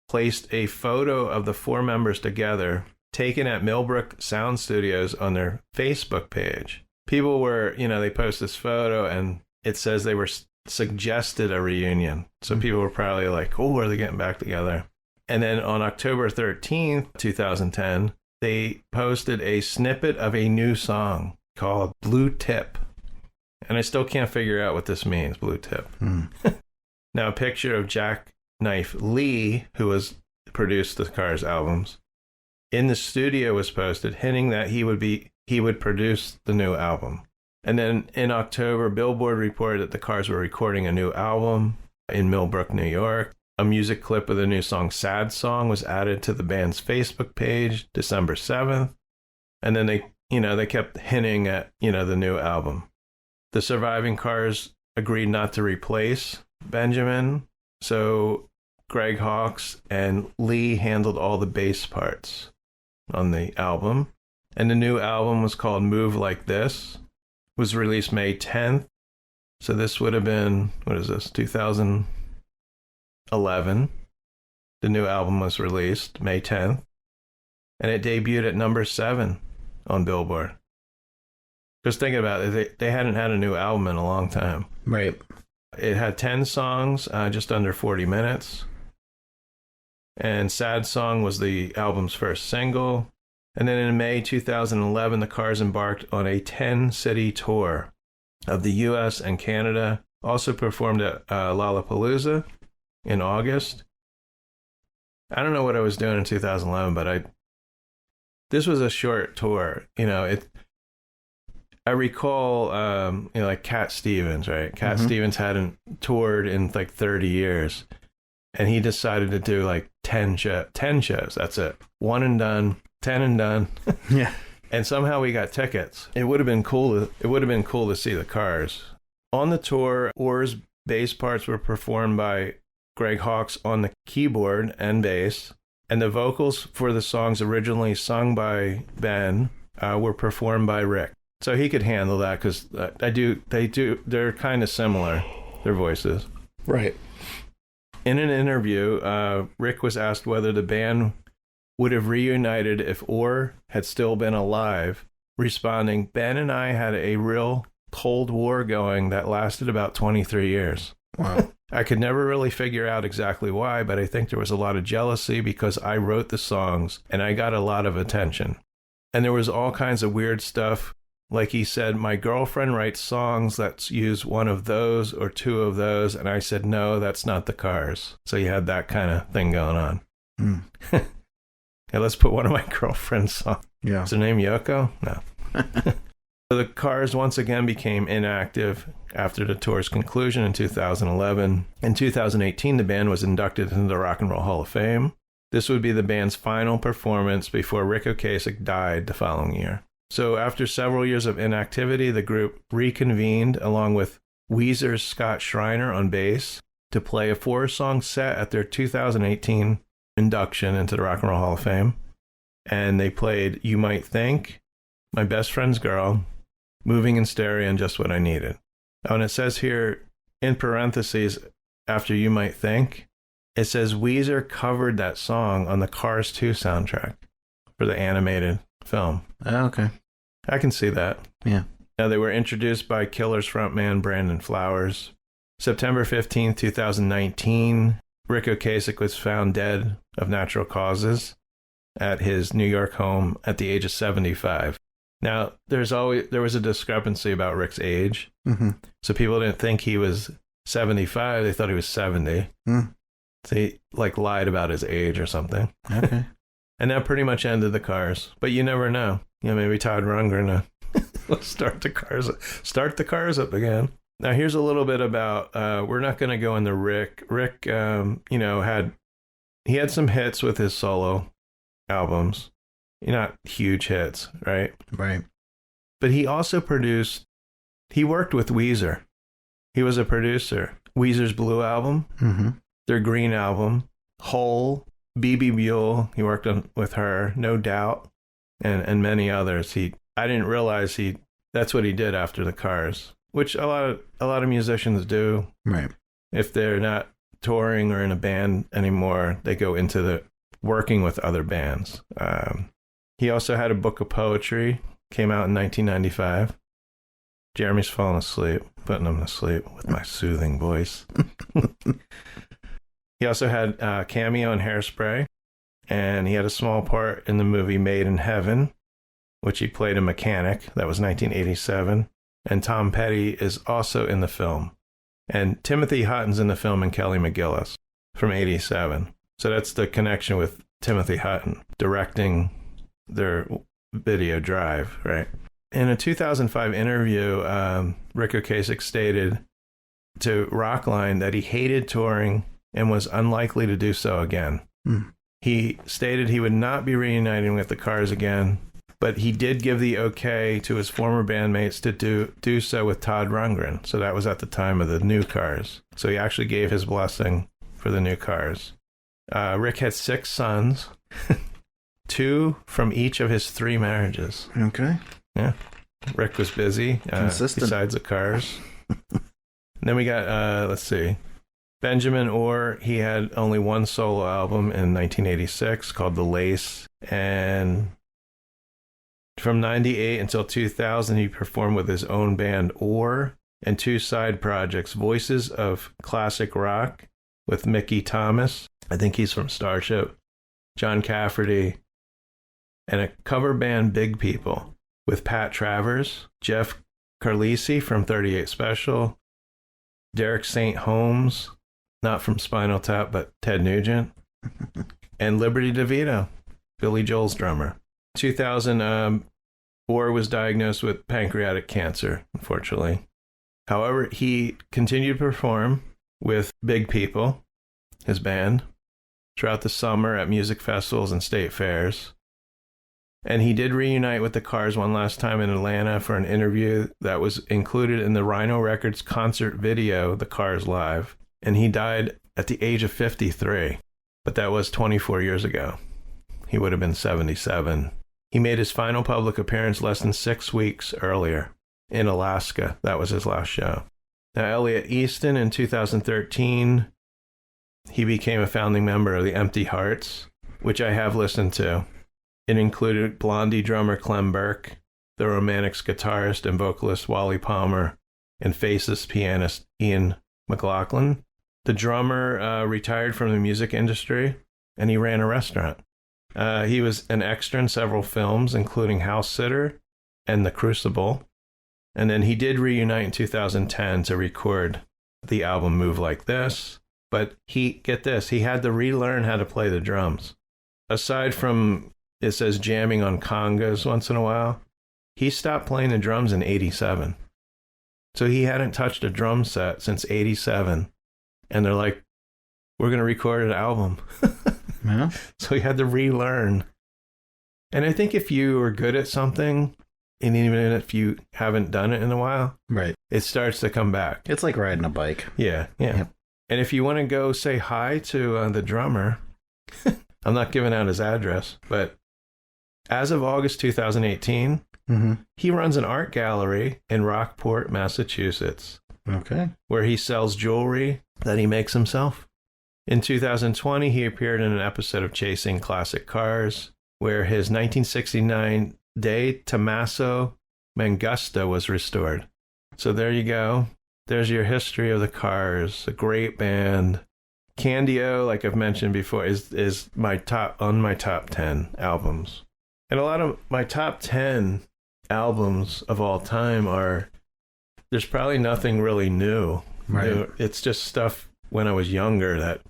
placed a photo of the four members together, taken at Millbrook Sound Studios, on their Facebook page. People were, they post this photo and it says they were suggested a reunion. So people were probably like, oh, are they getting back together? And then on October 13th, 2010, they posted a snippet of a new song called Blue Tip. And I still can't figure out what this means, Blue Tip. Now, a picture of Jackknife Lee, who has produced the Cars albums, in the studio was posted, hinting that he would produce the new album. And then in October, Billboard reported that the Cars were recording a new album in Millbrook, New York. A music clip of the new song Sad Song was added to the band's Facebook page December 7th. And then they kept hinting at, the new album. The surviving Cars agreed not to replace Benjamin, so Greg Hawkes and Lee handled all the bass parts on the album. And the new album was called Move Like This, was released May 10th. So this would have been, 2011. The new album was released May 10th, and it debuted at number 7 on Billboard. Just thinking about it, they hadn't had a new album in a long time. Right. It had 10 songs, just under 40 minutes. And Sad Song was the album's first single. And then in May 2011, the Cars embarked on a 10-city tour of the U.S. and Canada. Also performed at Lollapalooza in August. I don't know what I was doing in 2011, but this was a short tour. I recall, like Cat Stevens, right? Cat Stevens hadn't toured in like 30 years. And he decided to do like 10 shows. That's it. One and done, 10 and done. Yeah. And somehow we got tickets. It would have been cool to see the Cars. On the tour, Orr's bass parts were performed by Greg Hawkes on the keyboard and bass. And the vocals for the songs originally sung by Ben were performed by Rick. So he could handle that because they're kind of similar, their voices. Right. In an interview, Rick was asked whether the band would have reunited if Orr had still been alive, responding, "Ben and I had a real Cold War going that lasted about 23 years. Wow. I could never really figure out exactly why, but I think there was a lot of jealousy because I wrote the songs and I got a lot of attention. And there was all kinds of weird stuff. Like he said, my girlfriend writes songs that use one of those or two of those. And I said, no, that's not the Cars. So you had that kind of thing going on. Hey, let's put one of my girlfriend's songs. Yeah. Is her name Yoko? No. So the Cars once again became inactive after the tour's conclusion in 2011. In 2018, the band was inducted into the Rock and Roll Hall of Fame. This would be the band's final performance before Rick Ocasek died the following year. So after several years of inactivity, the group reconvened along with Weezer's Scott Schreiner on bass to play a 4-song set at their 2018 induction into the Rock and Roll Hall of Fame. And they played You Might Think, My Best Friend's Girl, Moving in Stereo, and Just What I Needed. Oh, and it says here, in parentheses, after You Might Think, it says Weezer covered that song on the Cars 2 soundtrack for the animated film. Oh, okay. I can see that. Yeah. Now, they were introduced by Killer's frontman Brandon Flowers. September 15th, 2019, Rick Ocasek was found dead of natural causes at his New York home at the age of 75. Now, there was a discrepancy about Rick's age. Mm-hmm. So people didn't think he was 75. They thought he was 70. Mm. So he lied about his age or something. Okay. And that pretty much ended the Cars. But you never know. Maybe Todd Rundgren will start the Cars up again. Now, here's a little bit about, we're not going to go into Rick. Rick, he had some hits with his solo albums. Not huge hits, right? Right. But he also he worked with Weezer. He was a producer. Weezer's Blue album, mm-hmm. their Green album, Hole, B.B. Buell, he worked with her, No Doubt, and many others. I didn't realize that's what he did after the Cars, which a lot of musicians do. Right. If they're not touring or in a band anymore, they go into the working with other bands. He also had a book of poetry, came out in 1995. Jeremy's falling asleep, putting him to sleep with my soothing voice. He also had a cameo in Hairspray, and he had a small part in the movie Made in Heaven, which he played a mechanic. That was 1987. And Tom Petty is also in the film. And Timothy Hutton's in the film, and Kelly McGillis from 87. So that's the connection with Timothy Hutton directing their video Drive, right? In a 2005 interview, Rick Ocasek stated to Rockline that he hated touring and was unlikely to do so again. Mm. He stated he would not be reuniting with the Cars again, but he did give the okay to his former bandmates to do so with Todd Rundgren. So that was at the time of the new Cars. So he actually gave his blessing for the new Cars. Rick had 6 sons, 2 from each of his 3 marriages. Okay. Yeah. Rick was busy, Consistent. besides the Cars. Then we got, let's see, Benjamin Orr. He had only one solo album in 1986 called The Lace. And from 98 until 2000, he performed with his own band Orr and 2 side projects, Voices of Classic Rock with Mickey Thomas. I think he's from Starship. John Cafferty. And a cover band, Big People, with Pat Travers, Jeff Carlisi from 38 Special, Derek St. Holmes, not from Spinal Tap, but Ted Nugent, and Liberty DeVito, Billy Joel's drummer. 2000, Orr was diagnosed with pancreatic cancer, unfortunately. However, he continued to perform with Big People, his band, throughout the summer at music festivals and state fairs. And he did reunite with the Cars one last time in Atlanta for an interview that was included in the Rhino Records concert video, The Cars Live. And he died at the age of 53. But that was 24 years ago. He would have been 77. He made his final public appearance less than 6 weeks earlier in Alaska. That was his last show. Now, Elliot Easton in 2013, he became a founding member of the Empty Hearts, which I have listened to. It included Blondie drummer Clem Burke, the Romantics guitarist and vocalist Wally Palmer, and Faces pianist Ian McLaughlin. The drummer retired from the music industry, and he ran a restaurant. He was an extra in several films, including House Sitter and The Crucible. And then he did reunite in 2010 to record the album Move Like This. But get this, he had to relearn how to play the drums. Aside from, it says, jamming on congas once in a while, he stopped playing the drums in 87. So he hadn't touched a drum set since 87. And they're like, we're going to record an album. Yeah. So he had to relearn. And I think if you are good at something, and even if you haven't done it in a while, Right. it starts to come back. It's like riding a bike. Yeah. Yep. And if you want to go say hi to the drummer, I'm not giving out his address, but as of August 2018, Mm-hmm. he runs an art gallery in Rockport, Massachusetts, Okay. where he sells jewelry that he makes himself. In 2020, he appeared in an episode of Chasing Classic Cars, where his 1969 De Tommaso Mangusta was restored. So there you go. There's your history of the Cars, a great band. Candio, like I've mentioned before, is my top 10 albums. And a lot of my top 10 albums of all time there's probably nothing really new. Right. It's just stuff when I was younger that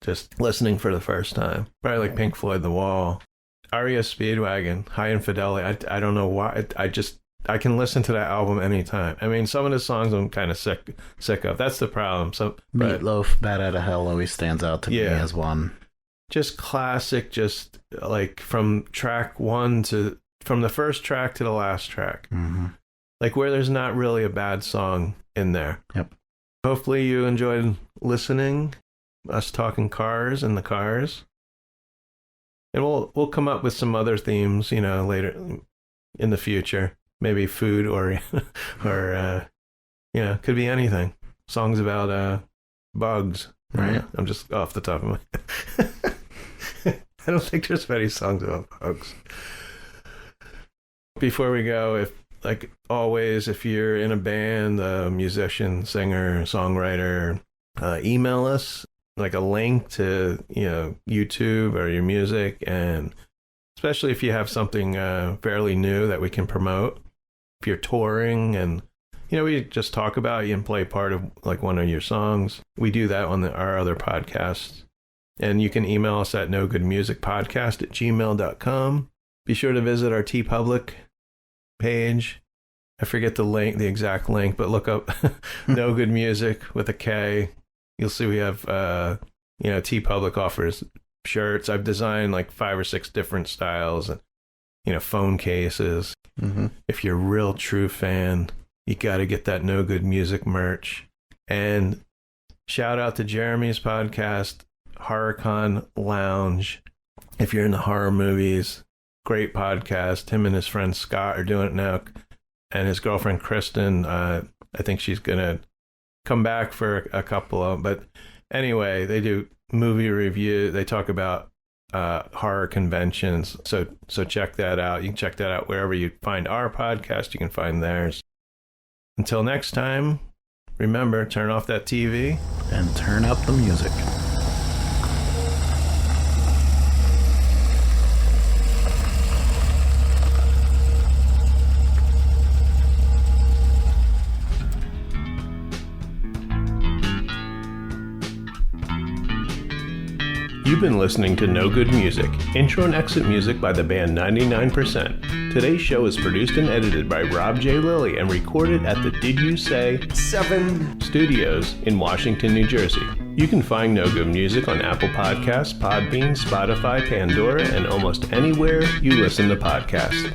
just listening for the first time. Probably like Pink Floyd, The Wall, REO Speedwagon, High Infidelity. I don't know why. I can listen to that album anytime. I mean, some of the songs I'm kind of sick of. That's the problem. Meatloaf, Bat Out of Hell always stands out to me as one. Just classic, just like from the first track to the last track. Mm-hmm. Like where there's not really a bad song in there. Yep. Hopefully you enjoyed listening, us talking cars and the Cars. And we'll come up with some other themes, later in the future. Maybe food or could be anything. Songs about bugs. Right. I'm just off the top of my head. I don't think there's many songs about bugs. Before we go, if you're in a band, a musician, singer, songwriter, email us like a link to YouTube or your music, and especially if you have something fairly new that we can promote. If you're touring and we just talk about you and play part of like one of your songs, we do that on our other podcasts. And you can email us at nogoodmusicpodcast@gmail.com. Be sure to visit our TeePublic page. I forget the exact link, but look up No Good Music with a K. You'll see we have TeePublic offers shirts. I've designed like 5 or 6 different styles and phone cases. Mm-hmm. If you're a real true fan, you got to get that No Good Music merch. And shout out to Jeremy's podcast, HorrorCon Lounge. If you're into horror movies, great podcast. Him and his friend Scott are doing it now. And his girlfriend Kristen, I think she's going to come back for a couple of them. But anyway, they do movie review. They talk about horror conventions. So check that out. You can check that out wherever you find our podcast. You can find theirs. Until next time, remember, turn off that TV and turn up the music. You've been listening to No Good Music, intro and exit music by the band 99%. Today's show is produced and edited by Rob J. Lilly and recorded at the Did You Say 7 Studios in Washington, New Jersey. You can find No Good Music on Apple Podcasts, Podbean, Spotify, Pandora, and almost anywhere you listen to podcasts.